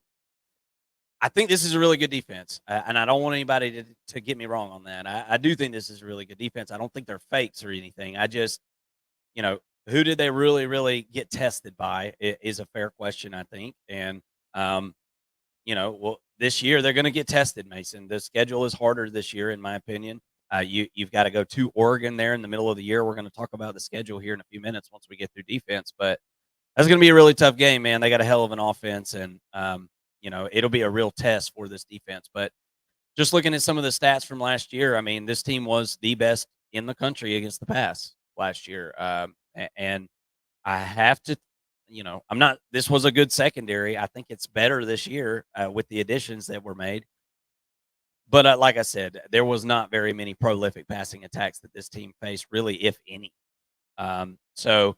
I think this is a really good defense, and I don't want anybody to get me wrong on that. I do think this is a really good defense. I don't think they're fakes or anything. I just, who did they really, really get tested by is a fair question, I think. And, well, this year they're going to get tested, Mason. The schedule is harder this year, in my opinion. You've got to go to Oregon there in the middle of the year. We're going to talk about the schedule here in a few minutes once we get through defense, but that's going to be a really tough game, man. They got a hell of an offense, and it'll be a real test for this defense. But just looking at some of the stats from last year, I mean, this team was the best in the country against the pass last year, and I have to, I'm not. This was a good secondary. I think it's better this year with the additions that were made. But like I said, there was not very many prolific passing attacks that this team faced, really, if any. So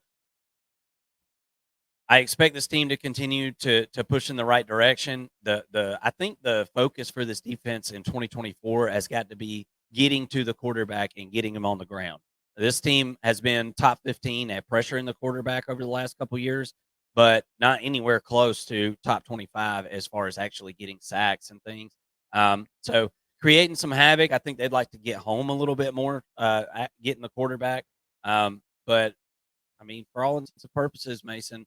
I expect this team to continue to push in the right direction. I think the focus for this defense in 2024 has got to be getting to the quarterback and getting him on the ground. This team has been top 15 at pressuring the quarterback over the last couple of years, but not anywhere close to top 25 as far as actually getting sacks and things. So creating some havoc, I think they'd like to get home a little bit more, getting the quarterback. But I mean, for all intents and purposes, Mason,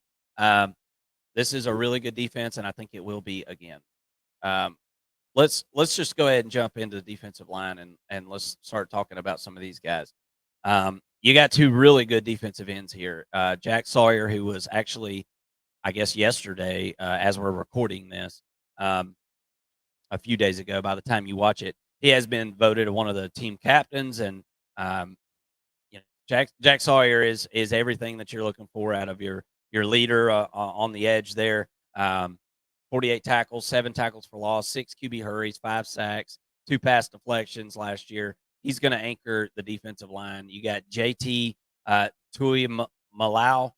this is a really good defense, and I think it will be again. Um, let's just go ahead and jump into the defensive line and let's start talking about some of these guys. You got two really good defensive ends here. Jack Sawyer, who was actually, I guess, yesterday as we're recording this, a few days ago. By the time you watch it, he has been voted one of the team captains, and um, Jack Sawyer is everything that you're looking for out of your leader on the edge there. 48 tackles, 7 tackles for loss, 6 QB hurries, 5 sacks, 2 pass deflections last year. He's going to anchor the defensive line. You got JT Tui Molau.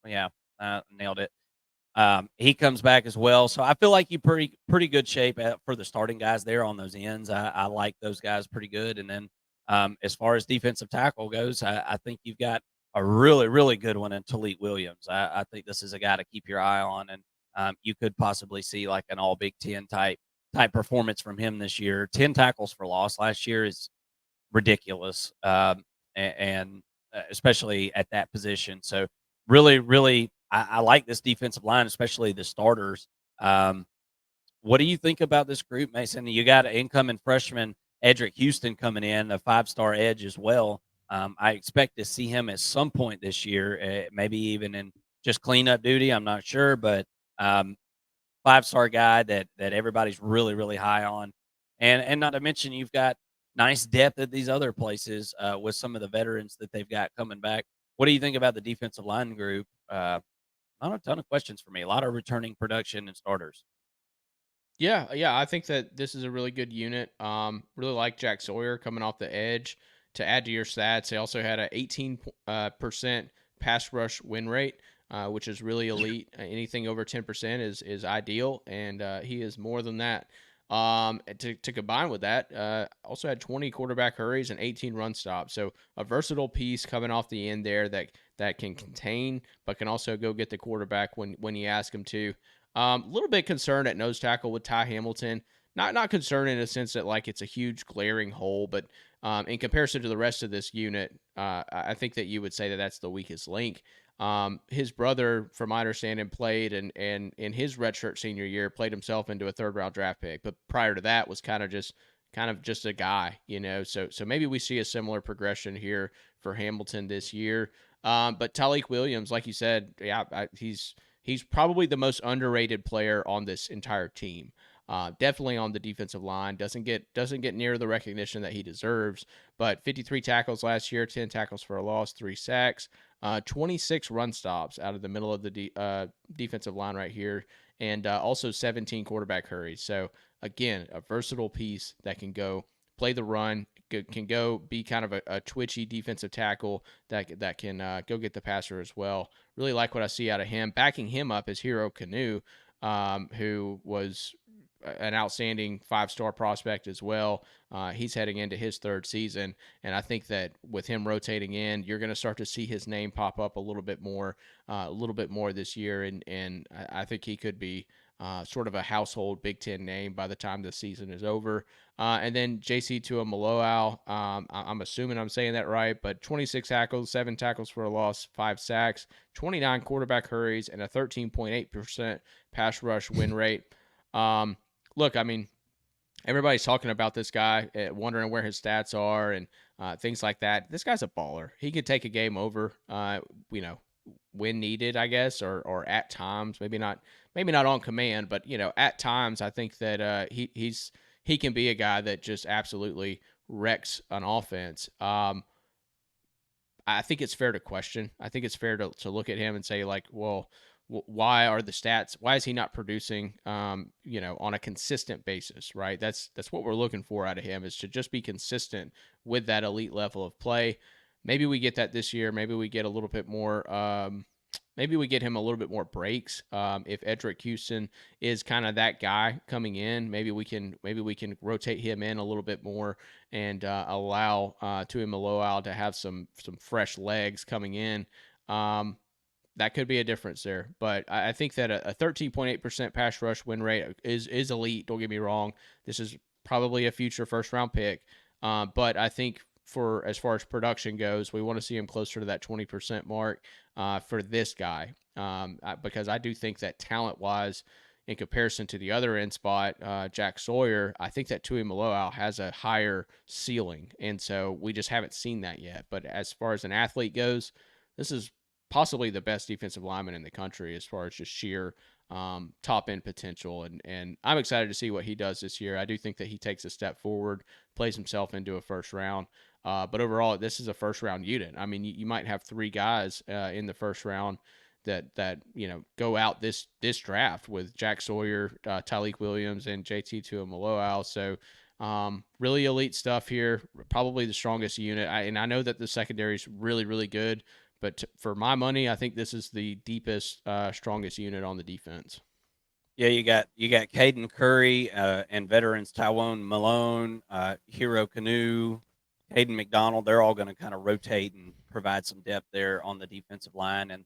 Yeah, nailed it. He comes back as well. So I feel like you pretty good shape for the starting guys there on those ends. I like those guys pretty good. And then as far as defensive tackle goes, I think you've got a really good one in Talik Williams. I think this is a guy to keep your eye on, and you could possibly see like an all Big Ten type performance from him this year. 10 tackles for loss last year is ridiculous, and especially at that position. So really, I like this defensive line, especially the starters. Um, what do you think about this group, Mason? You got an incoming freshman, Edric Houston, coming in, a 5-star edge as well. I expect to see him at some point this year, maybe even in just cleanup duty. I'm not sure, but 5-star guy that everybody's really high on, and not to mention you've got nice depth at these other places with some of the veterans that they've got coming back. What do you think about the defensive line group? Not a ton of questions for me. A lot of returning production and starters. Yeah, I think that this is a really good unit. Really like Jack Sawyer coming off the edge. To add to your stats, they also had a 18% pass rush win rate, which is really elite. Anything over 10% is ideal, and he is more than that. To combine with that, also had 20 quarterback hurries and 18 run stops. So a versatile piece coming off the end there that can contain, but can also go get the quarterback when you ask him to. A little bit concerned at nose tackle with Ty Hamilton. Not concerned in a sense that like it's a huge glaring hole, but in comparison to the rest of this unit, I think that you would say that that's the weakest link. His brother, from my understanding, played and in his redshirt senior year played himself into a 3rd-round draft pick, but prior to that was kind of just a guy, you know. So maybe we see a similar progression here for Hamilton this year. But Talik Williams, like you said, yeah, he's probably the most underrated player on this entire team. Definitely on the defensive line, doesn't get near the recognition that he deserves. But 53 tackles last year, 10 tackles for a loss, 3 sacks, 26 run stops out of the middle of the defensive line right here, and also 17 quarterback hurries. So again, a versatile piece that can go play the run, can go be kind of a twitchy defensive tackle that can go get the passer as well. Really like what I see out of him. Backing him up is Hero Canoe, who was an outstanding 5-star prospect as well. He's heading into his 3rd season, and I think that with him rotating in, you're going to start to see his name pop up a little bit more this year, and I think he could be sort of a household Big Ten name by the time the season is over. And then JC Tuamaloau, I'm assuming I'm saying that right, but 26 tackles, 7 tackles for a loss, 5 sacks, 29 quarterback hurries, and a 13.8% pass rush win rate. Look, I mean, everybody's talking about this guy, wondering where his stats are and things like that. This guy's a baller. He could take a game over, when needed, I guess, or at times. Maybe not on command, but at times, I think that he can be a guy that just absolutely wrecks an offense. I think it's fair to question. I think it's fair to look at him and say, like, well, why are the stats? Why is he not producing? On a consistent basis, right? That's what we're looking for out of him, is to just be consistent with that elite level of play. Maybe we get that this year. Maybe we get a little bit more. Maybe we get him a little bit more breaks. If Edric Houston is kind of that guy coming in, maybe we can rotate him in a little bit more and allow Tuimoloau to have some fresh legs coming in. That could be a difference there. But I think that a 13.8% pass rush win rate is elite. Don't get me wrong. This is probably a future 1st-round pick. But I think for as far as production goes, we want to see him closer to that 20% mark for this guy. Because I do think that talent-wise, in comparison to the other end spot, Jack Sawyer, I think that Tuimoloau has a higher ceiling. And so we just haven't seen that yet. But as far as an athlete goes, this is possibly the best defensive lineman in the country as far as just sheer top end potential. And I'm excited to see what he does this year. I do think that he takes a step forward, plays himself into a 1st round. But overall, this is a 1st round unit. I mean, you might have 3 guys in the 1st round that go out this draft with Jack Sawyer, Tyleik Williams, and JT Tuimoloau. So really elite stuff here. Probably the strongest unit. And I know that the secondary is really, really good, but for my money, I think this is the deepest, strongest unit on the defense. Yeah, you got Caden Curry and veterans Tywone Malone, Hero Canoe, Caden McDonald. They're all going to kind of rotate and provide some depth there on the defensive line. And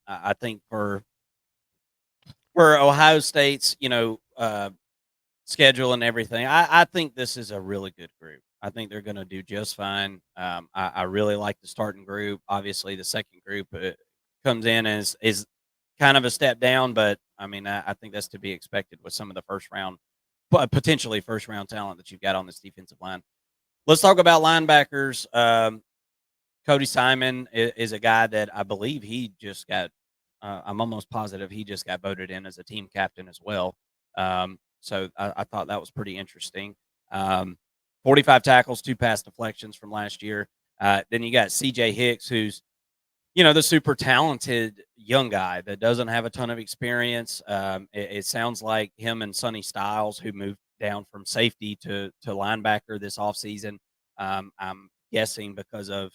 I think for Ohio State's schedule and everything, I think this is a really good group. I think they're going to do just fine. I really like the starting group. Obviously, the second group comes in as is kind of a step down, but I mean, I think that's to be expected with some of the first round, potentially first round talent that you've got on this defensive line. Let's talk about linebackers. Cody Simon is a guy that I believe he just got. I'm almost positive he just got voted in as a team captain as well. So I thought that was pretty interesting. 45 tackles, 2 pass deflections from last year. Then you got CJ Hicks, who's the super talented young guy that doesn't have a ton of experience. It sounds like him and Sonny Styles, who moved down from safety to linebacker this offseason. I'm guessing because of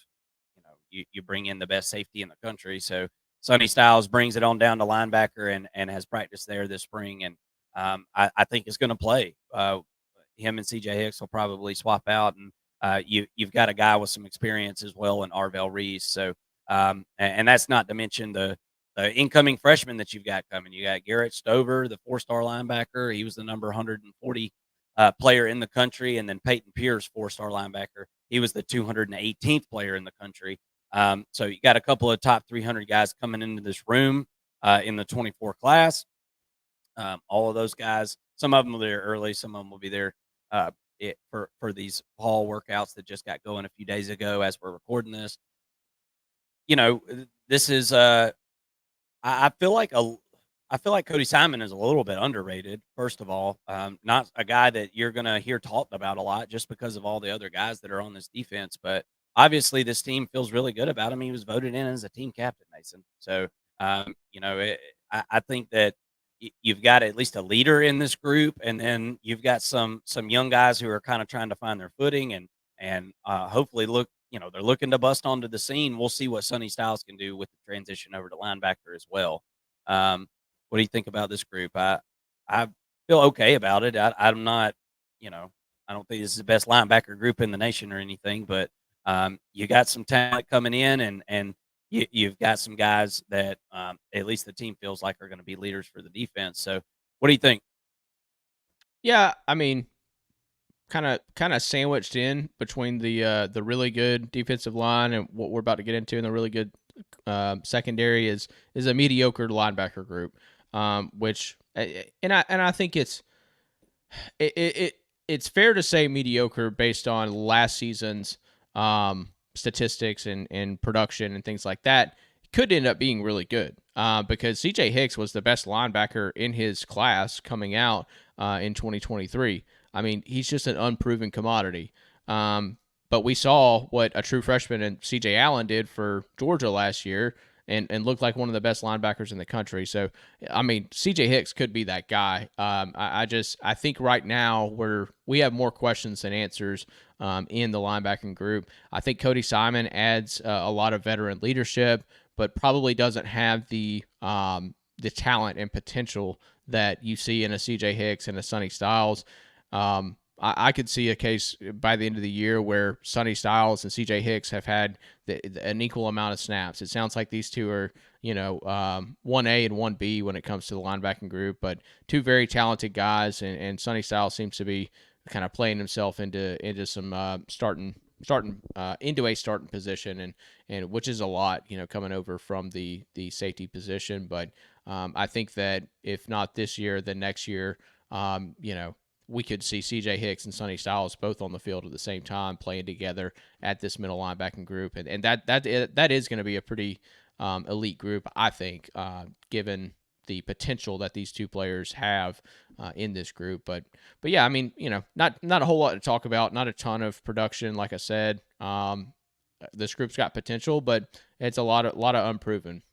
you bring in the best safety in the country, so Sonny Styles brings it on down to linebacker and has practiced there this spring, and I think is going to play. Him and CJ Hicks will probably swap out, and you've got a guy with some experience as well in Arvell Reese. So, and that's not to mention the incoming freshman that you've got coming. You got Garrett Stover, the 4-star linebacker. He was the number 140 player in the country, and then Peyton Pierce, 4-star linebacker. He was the 218th player in the country. So you got a couple of top 300 guys coming into this room in the 24 class. All of those guys, some of them will be there early, some of them will be there for these fall workouts that just got going a few days ago as we're recording this. This is I feel like Cody Simon is a little bit underrated. First of all, not a guy that you're going to hear talked about a lot just because of all the other guys that are on this defense. But obviously, this team feels really good about him. He was voted in as a team captain, Mason. So, I think that you've got at least a leader in this group, and then you've got some young guys who are kind of trying to find their footing and hopefully they're looking to bust onto the scene. We'll see what Sonny Styles can do with the transition over to linebacker as well. What do you think about this group? I feel okay about it. I'm not, I don't think this is the best linebacker group in the nation or anything, but you got some talent coming in, and you've got some guys that at least the team feels like are going to be leaders for the defense. So, what do you think? Yeah, I mean, kind of sandwiched in between the really good defensive line and what we're about to get into, and the really good secondary is a mediocre linebacker group, which I think it's fair to say mediocre based on last season's statistics and production and things like that. Could end up being really good because CJ Hicks was the best linebacker in his class coming out in 2023. I mean, he's just an unproven commodity. But we saw what a true freshman and CJ Allen did for Georgia last year and looked like one of the best linebackers in the country. So, I mean, CJ Hicks could be that guy. I think right now we have more questions than answers in the linebacking group. I think Cody Simon adds a lot of veteran leadership, but probably doesn't have the talent and potential that you see in a CJ Hicks and a Sonny Styles. I could see a case by the end of the year where Sonny Styles and CJ Hicks have had an equal amount of snaps. It sounds like these two are, 1A and 1B when it comes to the linebacking group, but two very talented guys, and Sonny Styles seems to be kind of playing himself into some starting into a starting position, and which is a lot, coming over from the safety position. But I think that if not this year, then next year, we could see CJ Hicks and Sonny Styles both on the field at the same time playing together at this middle linebacking group, and that is going to be a pretty elite group, I think, given the potential that these two players have in this group. But yeah, I mean, not a whole lot to talk about, not a ton of production, like I said. This group's got potential, but it's a lot of unproven.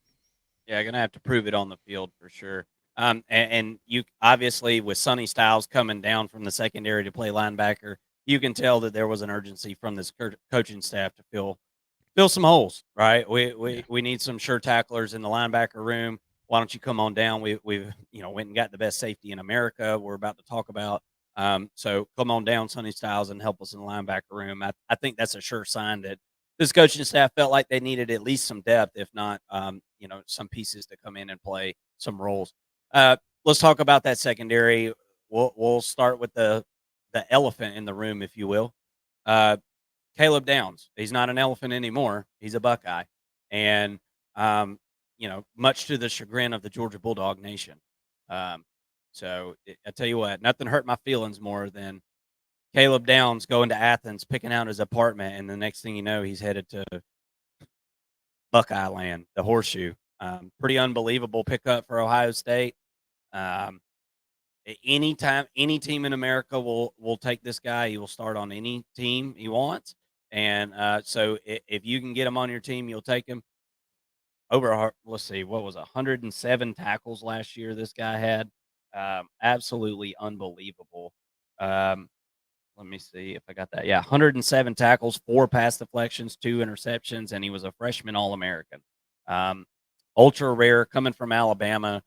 Yeah, gonna have to prove it on the field for sure. And you obviously with Sonny Styles coming down from the secondary to play linebacker, you can tell that there was an urgency from this coaching staff to fill some holes, right? We Yeah. we we need some sure tacklers in the linebacker room. Why don't you come on down? We've went and got the best safety in America. We're about to talk about. So come on down, Sonny Styles, and help us in the linebacker room. I think that's a sure sign that this coaching staff felt like they needed at least some depth, if not, some pieces to come in and play some roles. Let's talk about that secondary. We'll start with the elephant in the room, if you will. Uh, Caleb Downs. He's not an elephant anymore. He's a Buckeye, and much to the chagrin of the Georgia Bulldog Nation. Um, I tell you what, nothing hurt my feelings more than Caleb Downs going to Athens, picking out his apartment, and the next thing you know, he's headed to Buckeye Land, the Horseshoe. Pretty unbelievable pickup for Ohio State. Um, Anytime any team in America will take this guy, he will start on any team he wants. And so if you can get him on your team, you'll take him. Let's see, what was 107 tackles last year? This guy had absolutely unbelievable. Um, Let me see if I got that. Yeah, 107 tackles, 4 pass deflections, 2 interceptions, and he was a freshman All American. Um, Ultra rare coming from Alabama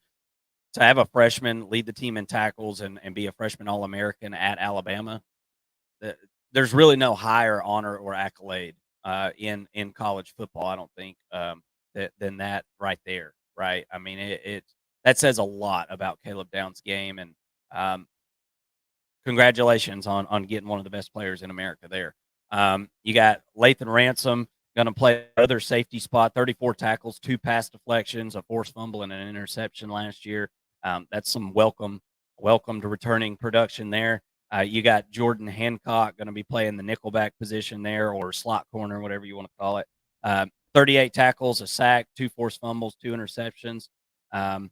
to have a freshman lead the team in tackles and be a freshman All American at Alabama. the- there's really no higher honor or accolade in college football. I don't think than that right there. Right. I mean, it that says a lot about Caleb Downs' game, and um, congratulations on getting one of the best players in America there. You got Lathan Ransom going to play other safety spot, 34 tackles, 2 pass deflections, a forced fumble, and an interception last year. That's some welcome to returning production there. You got Jordan Hancock going to be playing the nickelback position there, or slot corner, whatever you want to call it. 38 tackles, a sack, 2 forced fumbles, 2 interceptions. Um,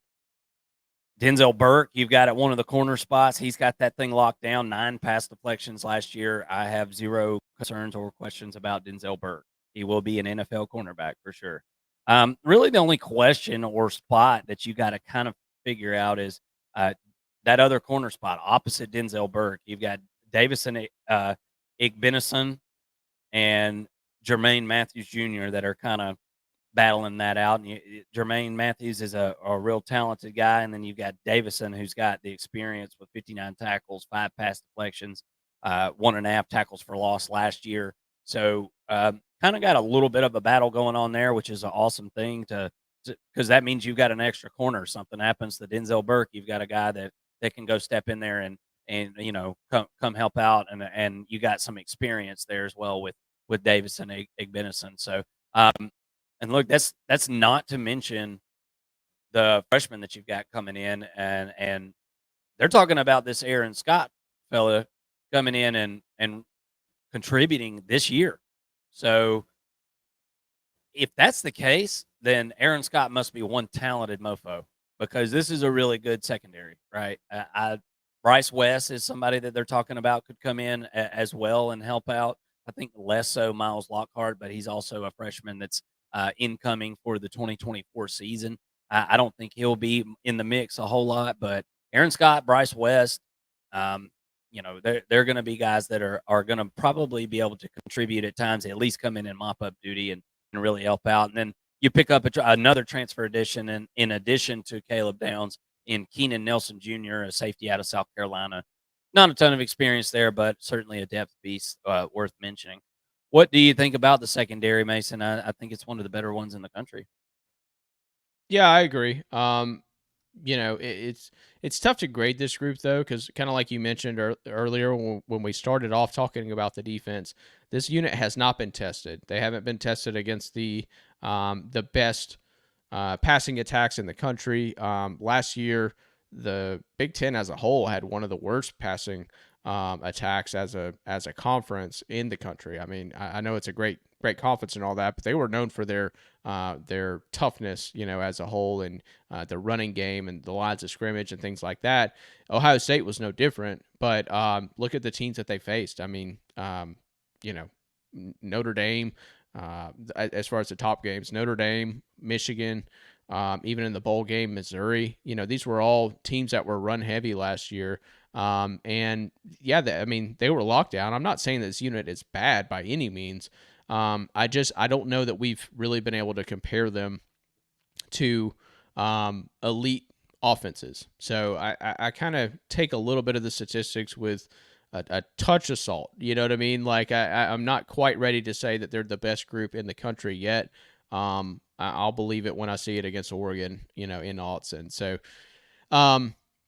Denzel Burke, you've got at one of the corner spots. He's got that thing locked down. 9 pass deflections last year. I have zero concerns or questions about Denzel Burke. He will be an NFL cornerback for sure. Really, the only question or spot that you got to kind of figure out is uh, that other corner spot opposite Denzel Burke. You've got Davison Igbenison and Jermaine Matthews Jr. that are kind of battling that out. And Jermaine Matthews is a real talented guy, and then you've got Davison, who's got the experience with 59 tackles, 5 pass deflections, 1.5 tackles for loss last year. So kind of got a little bit of a battle going on there, which is an awesome thing to because that means you've got an extra corner. Something happens to Denzel Burke, you've got a guy that can go step in there and come help out, and you got some experience there as well with Davis and Igbenison. So and look, that's not to mention the freshmen that you've got coming in, and they're talking about this Aaron Scott fella coming in and contributing this year. So if that's the case, then Aaron Scott must be one talented mofo, because this is a really good secondary, right? Bryce West is somebody that they're talking about could come in as well and help out. I think less so Miles Lockhart, but he's also a freshman that's incoming for the 2024 season. I don't think he'll be in the mix a whole lot, but Aaron Scott, Bryce West, um, they're going to be guys that are going to probably be able to contribute at times, at least come in and mop up duty and really help out. And then you pick up another transfer addition in addition to Caleb Downs in Keenan Nelson Jr., a safety out of South Carolina. Not a ton of experience there, but certainly a depth piece worth mentioning. What do you think about the secondary, Mason? I think it's one of the better ones in the country. Yeah, I agree. It's tough to grade this group though, because kind of like you mentioned earlier when we started off talking about the defense, this unit has not been tested. They haven't been tested against the best passing attacks in the country. Last year, the Big Ten as a whole had one of the worst passing attacks as a conference in the country. I mean, I know it's a great conference and all that, but they were known for their toughness, as a whole, and the running game and the lines of scrimmage and things like that. Ohio State was no different, but look at the teams that they faced. I mean, Notre Dame, as far as the top games, Notre Dame, Michigan, even in the bowl game, Missouri. These were all teams that were run heavy last year. And yeah, they were locked down. I'm not saying this unit is bad by any means. I don't know that we've really been able to compare them to elite offenses. So I kind of take a little bit of the statistics with a touch of salt. You know what I mean? Like I'm not quite ready to say that they're the best group in the country yet. I'll believe it when I see it against Oregon, in Autzen. So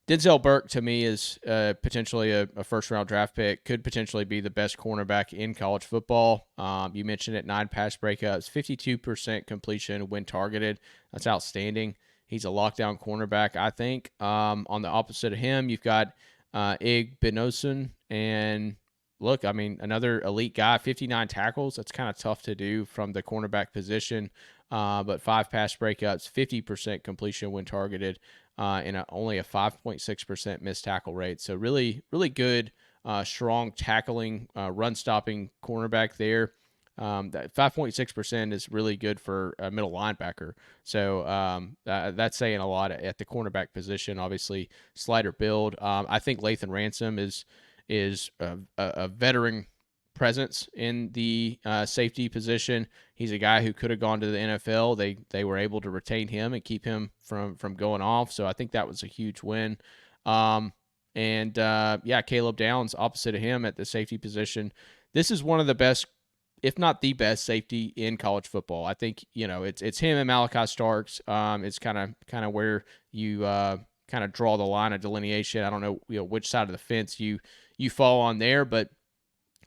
Denzel Burke to me is potentially a first-round draft pick, could potentially be the best cornerback in college football. You mentioned it, 9 pass breakups, 52% completion when targeted. That's outstanding. He's a lockdown cornerback, I think. On the opposite of him, you've got Ig Benosun, and look, another elite guy, 59 tackles. That's kind of tough to do from the cornerback position, but 5 pass breakups, 50% completion when targeted. And only a 5.6% missed tackle rate. So really, really good, strong tackling, run stopping cornerback there. That 5.6% is really good for a middle linebacker. So that's saying a lot at the cornerback position. Obviously, slider build. I think Lathan Ransom is a veteran presence in the safety position. He's a guy who could have gone to the NFL. They were able to retain him and keep him from going off. So I think that was a huge win. Caleb Downs opposite of him at the safety position. This is one of the best, if not the best, safety in college football. I think it's him and Malachi Starks. It's kind of where you kind of draw the line of delineation. I don't know which side of the fence you fall on there, but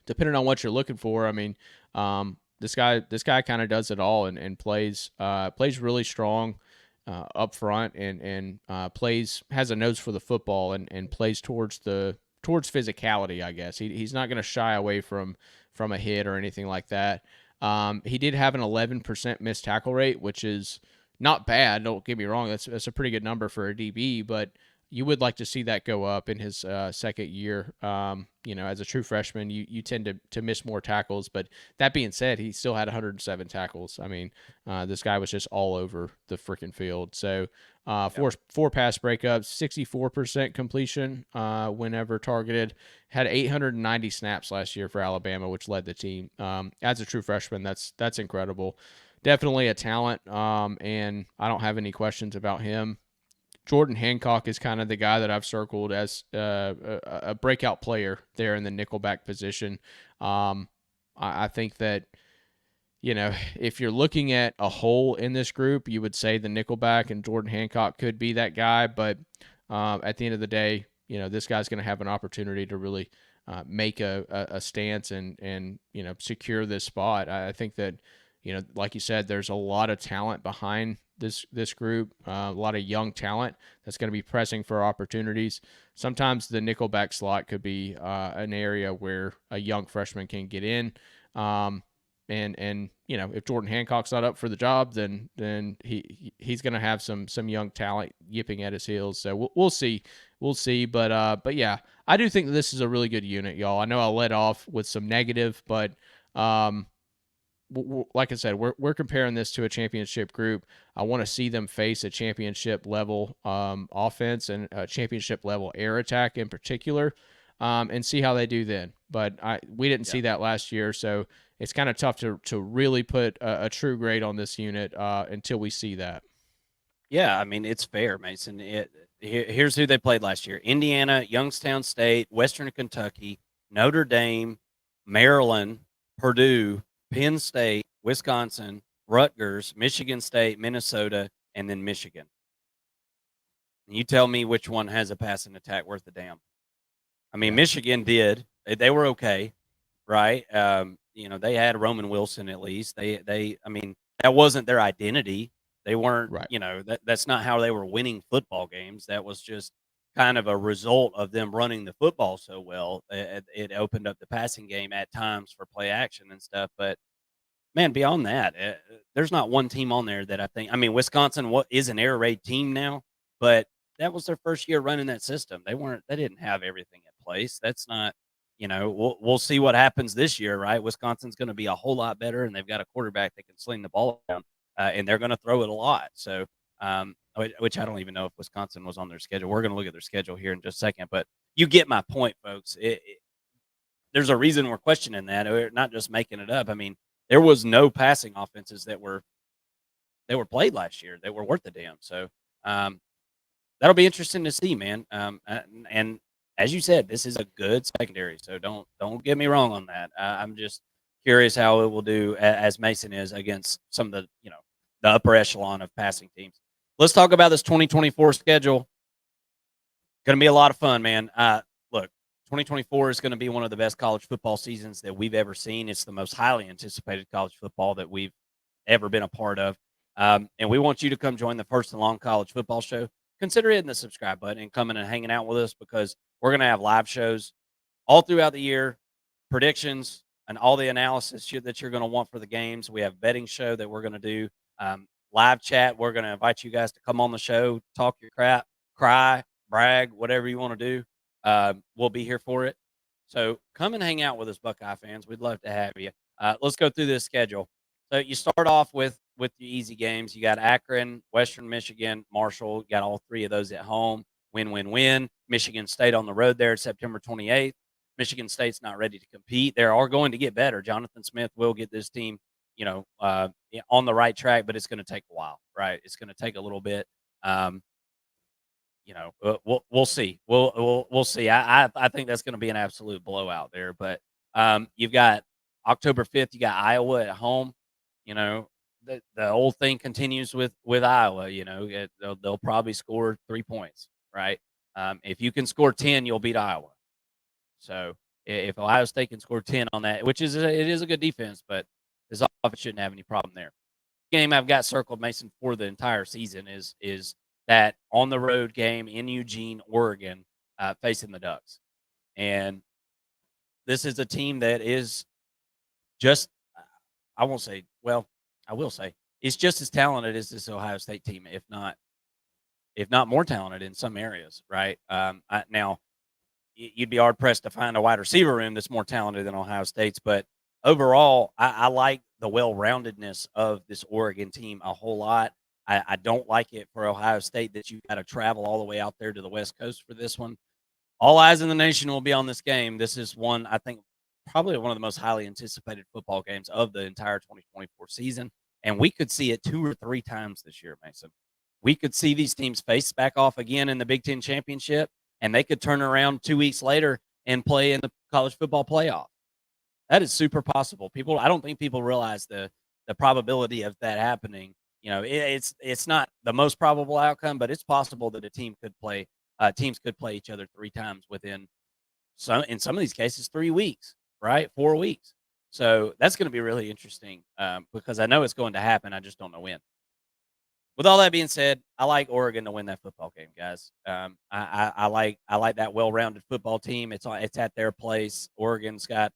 depending on what you're looking for, this guy kind of does it all and plays really strong up front and has a nose for the football and plays towards physicality. I guess he's not going to shy away from a hit or anything like that. He did have an 11% missed tackle rate, which is not bad. Don't get me wrong; that's a pretty good number for a DB, but you would like to see that go up in his second year. As a true freshman, you tend to miss more tackles. But that being said, he still had 107 tackles. This guy was just all over the freaking field. So four pass breakups, 64% completion whenever targeted. Had 890 snaps last year for Alabama, which led the team. As a true freshman, that's incredible. Definitely a talent, and I don't have any questions about him. Jordan Hancock is kind of the guy that I've circled as a breakout player there in the nickelback position. I think that, if you're looking at a hole in this group, you would say the nickelback and Jordan Hancock could be that guy. But at the end of the day, this guy's going to have an opportunity to really make a stance and secure this spot. I think that, like you said, there's a lot of talent behind this group, a lot of young talent that's going to be pressing for opportunities. Sometimes the nickelback slot could be an area where a young freshman can get in. If Jordan Hancock's not up for the job, then he's going to have some young talent yipping at his heels. So we'll see. But yeah, I do think that this is a really good unit, y'all. I know I led off with some negative, but like I said, we're comparing this to a championship group. I want to see them face a championship level offense and a championship level air attack in particular, and see how they do then. But we didn't see that last year, so it's kind of tough to really put a true grade on this unit until we see that. Yeah, it's fair, Mason. Here's who they played last year: Indiana, Youngstown State, Western Kentucky, Notre Dame, Maryland, Purdue, Penn State, Wisconsin, Rutgers, Michigan State, Minnesota, and then Michigan. You tell me which one has a passing attack worth a damn. Michigan did. They were okay, right? They had Roman Wilson at least. That wasn't their identity. They weren't, right. That's not how they were winning football games. That was just kind of a result of them running the football so well. It opened up the passing game at times for play action and stuff. But man, beyond that, there's not one team on there that I think. Wisconsin is an air raid team now, but that was their first year running that system. They didn't have everything in place. That's not. We'll see what happens this year, right? Wisconsin's going to be a whole lot better, and they've got a quarterback that can sling the ball down, and they're going to throw it a lot. So which I don't even know if Wisconsin was on their schedule. We're going to look at their schedule here in just a second, but you get my point, folks. There's a reason we're questioning that. We're not just making it up. I mean, there was no passing offenses that were played last year that were worth the damn. So um, that'll be interesting to see, man. And as you said, this is a good secondary, so don't get me wrong on that. I'm just curious how it will do as Mason is against some of the the upper echelon of passing teams. Let's talk about this 2024 schedule. Going to be a lot of fun, man. Look, 2024 is going to be one of the best college football seasons that we've ever seen. It's the most highly anticipated college football that we've ever been a part of. And we want you to come join the First and Long College Football Show. Consider hitting the subscribe button and coming and hanging out with us, because we're going to have live shows all throughout the year, predictions, and all the analysis that you're going to want for the games. We have a betting show that we're going to do, live chat. We're going to invite you guys to come on the show, talk your crap, cry, brag, whatever you want to do. We'll be here for it. So come and hang out with us, Buckeye fans. We'd love to have you. Let's go through this schedule. So you start off with the easy games. You got Akron, Western Michigan, Marshall. You got all three of those at home. Win, win, win. Michigan State on the road there September 28th. Michigan State's not ready to compete. They are going to get better. Jonathan Smith will get this team, on the right track, but it's going to take a while, right? It's going to take a little bit. We'll see. We'll see. I think that's going to be an absolute blowout there. But you've got October 5th. You got Iowa at home. The old thing continues with Iowa. They'll probably score 3 points, right? If you can score 10, you'll beat Iowa. So if Ohio State can score 10 on that, which it is a good defense, but this offense shouldn't have any problem there. Game I've got circled, Mason, for the entire season is that on the road game in Eugene, Oregon, facing the Ducks. And this is a team that is just, I will say, it's just as talented as this Ohio State team, if not more talented in some areas, right? Now, you'd be hard pressed to find a wide receiver room that's more talented than Ohio State's, but overall, I like the well-roundedness of this Oregon team a whole lot. I don't like it for Ohio State that you've got to travel all the way out there to the West Coast for this one. All eyes in the nation will be on this game. This is one, I think, probably one of the most highly anticipated football games of the entire 2024 season, and we could see it 2 or 3 times this year, Mason. We could see these teams face back off again in the Big Ten championship, and they could turn around 2 weeks later and play in the college football playoff. That is super possible. I don't think people realize the probability of that happening. It's not the most probable outcome, but it's possible that teams could play each other 3 times within in some of these cases 3 weeks, right? 4 weeks. So that's going to be really interesting because I know it's going to happen. I just don't know when. With all that being said, I like Oregon to win that football game, guys. I like that well-rounded football team. It's at their place. Oregon's got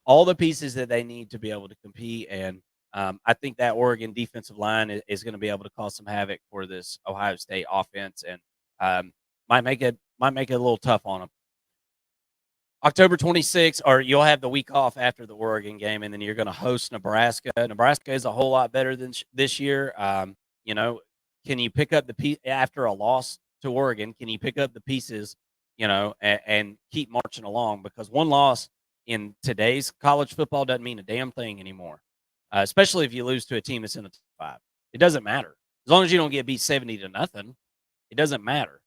all the pieces that they need to be able to compete, and I think that Oregon defensive line is going to be able to cause some havoc for this Ohio State offense, and might make it a little tough on them. October 26th, or you'll have the week off after the Oregon game, and then you're going to host Nebraska. Nebraska is a whole lot better than this year. Can you pick up the piece after a loss to Oregon? Can you pick up the pieces, and keep marching along? Because one loss in today's college football doesn't mean a damn thing anymore, especially if you lose to a team that's in the top 5. It doesn't matter. As long as you don't get beat 70-0, it doesn't matter.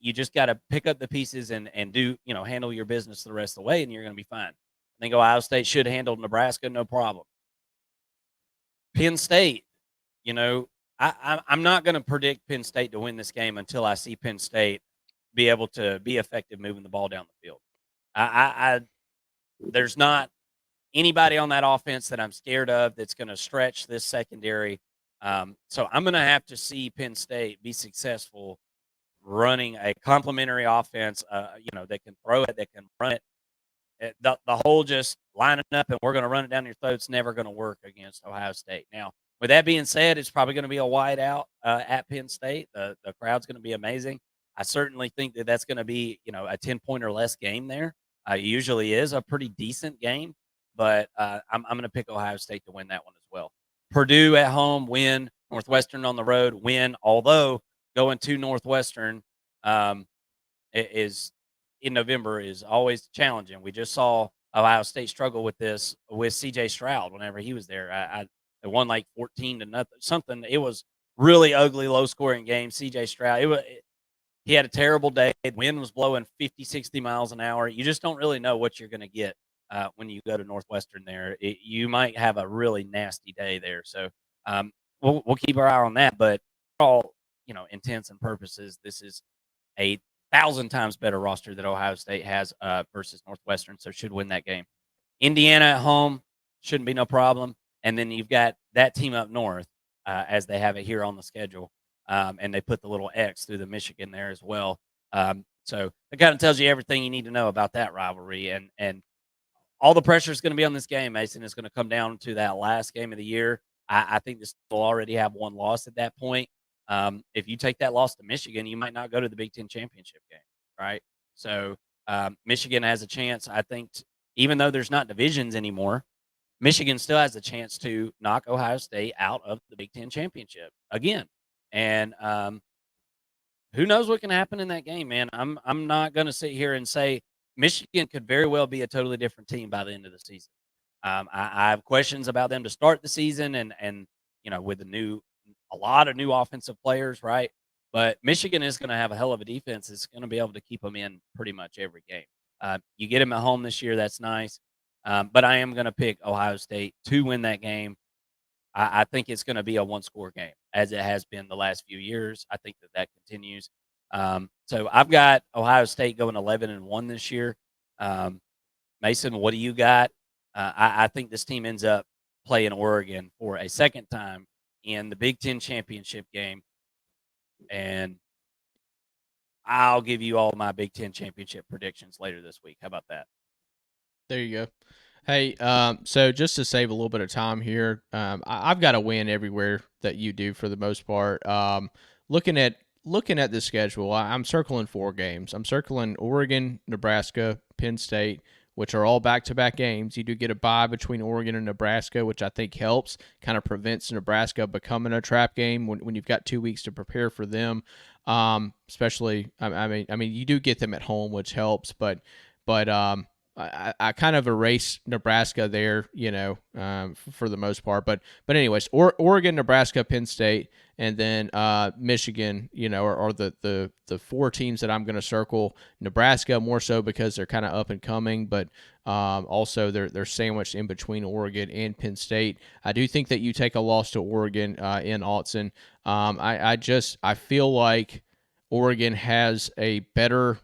You just got to pick up the pieces and do, handle your business the rest of the way, and you're going to be fine. I think Ohio State should handle Nebraska, no problem. Penn State, I'm not going to predict Penn State to win this game until I see Penn State be able to be effective moving the ball down the field. There's not anybody on that offense that I'm scared of that's going to stretch this secondary. So I'm going to have to see Penn State be successful running a complementary offense, that can throw it, that can run it. The whole just lining up and we're going to run it down your throat's never going to work against Ohio State. Now, with that being said, it's probably going to be a wide out at Penn State. The crowd's going to be amazing. I certainly think that's going to be, a 10-point or less game there. It usually is a pretty decent game, but I'm going to pick Ohio State to win that one as well. Purdue at home, win. Northwestern on the road, win. Although going to Northwestern is in November is always challenging. We just saw Ohio State struggle with this with C.J. Stroud whenever he was there. They won like 14-0, something. It was really ugly, low scoring game. C.J. Stroud, he had a terrible day. The wind was blowing 50, 60 miles an hour. You just don't really know what you're going to get when you go to Northwestern there. You might have a really nasty day there. So we'll keep our eye on that. But for all intents and purposes, this is a 1,000 times better roster that Ohio State has versus Northwestern, so should win that game. Indiana at home shouldn't be no problem, and then you've got that team up north as they have it here on the schedule, and they put the little X through the Michigan there as well. So it kind of tells you everything you need to know about that rivalry, and all the pressure is going to be on this game, Mason. It's going to come down to that last game of the year. I think this will already have one loss at that point. If you take that loss to Michigan, you might not go to the Big Ten championship game, right? So Michigan has a chance, I think, even though there's not divisions anymore, Michigan still has a chance to knock Ohio State out of the Big Ten championship again. And who knows what can happen in that game, man? I'm not going to sit here and say Michigan could very well be a totally different team by the end of the season. I have questions about them to start the season, and with a lot of new offensive players, right? But Michigan is going to have a hell of a defense. It's going to be able to keep them in pretty much every game. You get them at home this year, that's nice. But I am going to pick Ohio State to win that game. I think it's going to be a one-score game, as it has been the last few years. I think that continues. So I've got Ohio State going 11-1 this year. Mason, what do you got? I think this team ends up playing Oregon for a second time in the Big Ten championship game, and I'll give you all my Big Ten championship predictions later this week. How about that? There you go. Hey, so just to save a little bit of time here, I've got a win everywhere that you do for the most part. Looking at the schedule, I'm circling 4 games. I'm circling Oregon, Nebraska, Penn State, which are all back-to-back games. You do get a bye between Oregon and Nebraska, which I think helps, kind of prevents Nebraska becoming a trap game when you've got 2 weeks to prepare for them. Especially, I mean, you do get them at home, which helps, but I kind of erase Nebraska there, for the most part. But anyways, Oregon, Nebraska, Penn State, and then Michigan, are the 4 teams that I'm going to circle. Nebraska more so because they're kind of up and coming, but also they're sandwiched in between Oregon and Penn State. I do think that you take a loss to Oregon in Autzen. I feel like Oregon has a better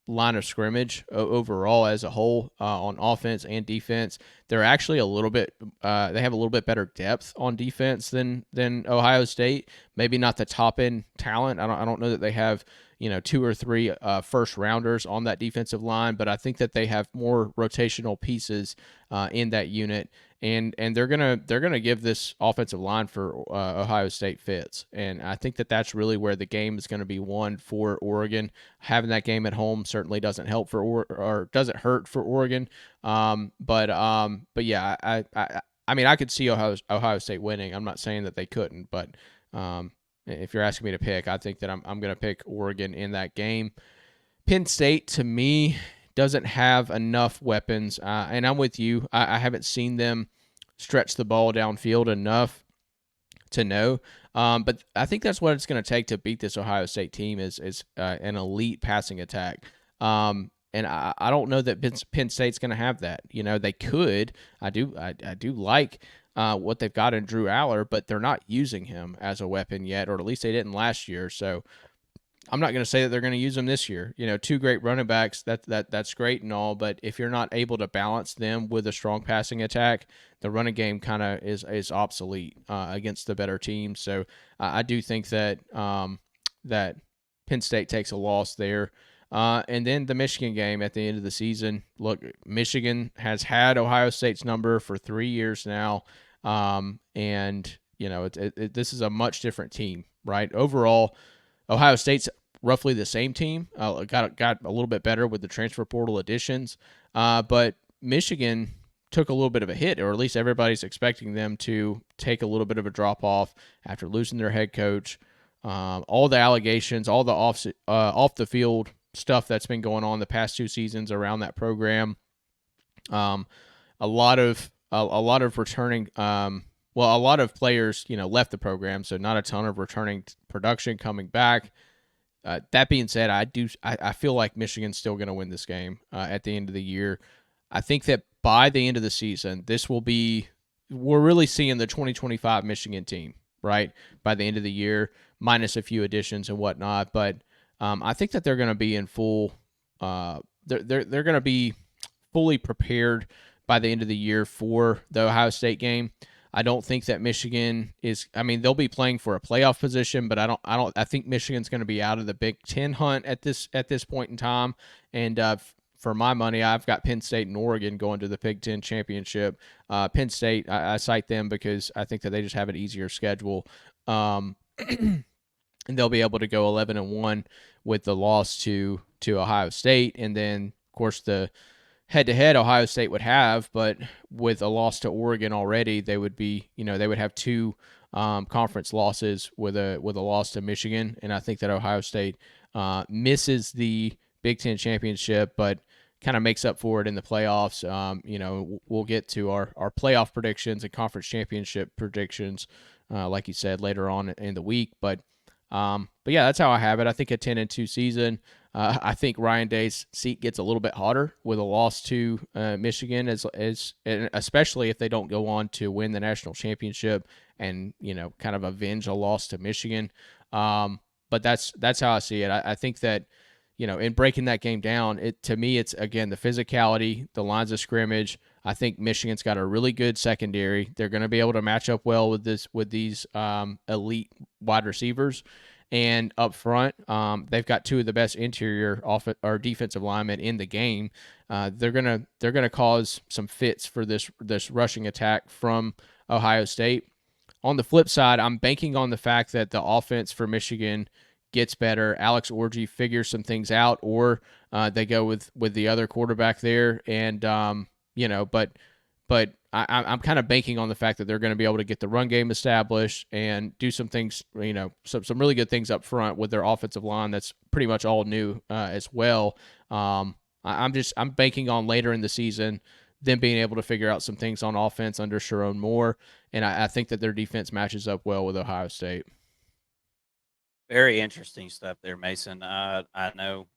line of scrimmage overall as a whole on offense and defense. They're actually a little bit they have a little bit better depth on defense than Ohio State. Maybe not the top end talent. I don't know that they have 2 or 3 first rounders on that defensive line, but I think that they have more rotational pieces in that unit, and they're gonna give this offensive line for Ohio State fits, and I think that that's really where the game is going to be won for Oregon. Having that game at home certainly doesn't help or doesn't hurt for Oregon, but yeah, I mean I could see Ohio State winning. I'm not saying that they couldn't, but if you're asking me to pick, I think that I'm going to pick Oregon in that game. Penn State, to me, doesn't have enough weapons, and I'm with you. I haven't seen them stretch the ball downfield enough to know. But I think that's what it's going to take to beat this Ohio State team is an elite passing attack. And I don't know that Penn State's going to have that. They could. I do like what they've got in Drew Aller, but they're not using him as a weapon yet, or at least they didn't last year. So I'm not going to say that they're going to use him this year. 2 great running backs, that's great and all, but if you're not able to balance them with a strong passing attack, the running game kind of is obsolete against the better teams. So I do think that that Penn State takes a loss there. And then the Michigan game at the end of the season. Look, Michigan has had Ohio State's number for 3 years now, and this is a much different team, right? Overall, Ohio State's roughly the same team. Got a little bit better with the transfer portal additions, but Michigan took a little bit of a hit, or at least everybody's expecting them to take a little bit of a drop off after losing their head coach. All the allegations, all the off the field stuff that's been going on the past 2 seasons around that program. A lot of returning. A lot of players, left the program, so not a ton of returning production coming back. That being said, I feel like Michigan's still going to win this game at the end of the year. I think that by the end of the season, we're really seeing the 2025 Michigan team, right? By the end of the year, minus a few additions and whatnot. But I think that they're going to be in full. They're going to be fully prepared by the end of the year for the Ohio State game. I don't think that Michigan is. I mean, they'll be playing for a playoff position, but I think Michigan's going to be out of the Big Ten hunt at this point in time. And for my money, I've got Penn State and Oregon going to the Big Ten championship. Penn State, I cite them because I think that they just have an easier schedule, and they'll be able to go 11-1 with the loss to Ohio State, and then of course the head-to-head Ohio State would have, but with a loss to Oregon already, they would have 2 conference losses with a loss to Michigan, and I think that Ohio State misses the Big Ten championship, but kind of makes up for it in the playoffs. We'll get to our playoff predictions and conference championship predictions, like you said, later on in the week, but yeah, that's how I have it. I think a 10-2 season. I think Ryan Day's seat gets a little bit hotter with a loss to Michigan, especially if they don't go on to win the national championship and kind of avenge a loss to Michigan. But that's how I see it. I think that in breaking that game down, to me it's again the physicality, the lines of scrimmage. I think Michigan's got a really good secondary. They're going to be able to match up well with these elite wide receivers. And up front, they've got 2 of the best interior or defensive linemen in the game. They're gonna cause some fits for this rushing attack from Ohio State. On the flip side, I'm banking on the fact that the offense for Michigan gets better. Alex Orji figures some things out, or they go with the other quarterback there, and but I'm kind of banking on the fact that they're going to be able to get the run game established and do some things, some really good things up front with their offensive line. That's pretty much all new as well. I'm banking on later in the season them being able to figure out some things on offense under Sharon Moore, and I think that their defense matches up well with Ohio State. Very interesting stuff there, Mason. I know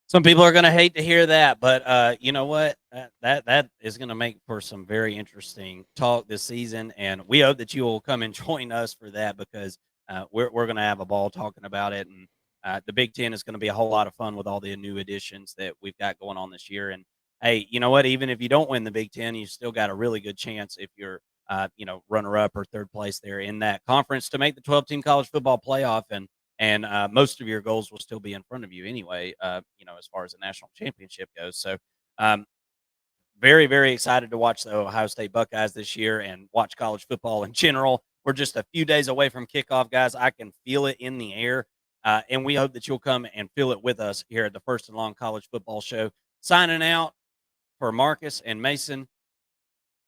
some people are going to hate to hear that, but you know what? That is going to make for some very interesting talk this season, and we hope that you will come and join us for that because we're going to have a ball talking about it, and the Big Ten is going to be a whole lot of fun with all the new additions that we've got going on this year. And hey, you know what? Even if you don't win the Big Ten, you still got a really good chance if you're runner-up or third place there in that conference to make the 12-team college football playoff, and most of your goals will still be in front of you anyway, as far as the national championship goes. So very, very excited to watch the Ohio State Buckeyes this year and watch college football in general. We're just a few days away from kickoff, guys. I can feel it in the air, and we hope that you'll come and feel it with us here at the First and Long College Football Show. Signing out for Marcus and Mason.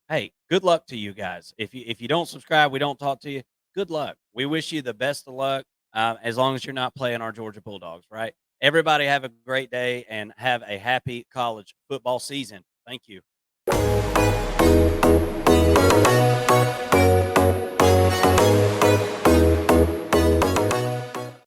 Hey, good luck to you guys. If you don't subscribe, we don't talk to you. Good luck. We wish you the best of luck. As long as you're not playing our Georgia Bulldogs, right? Everybody have a great day and have a happy college football season. Thank you.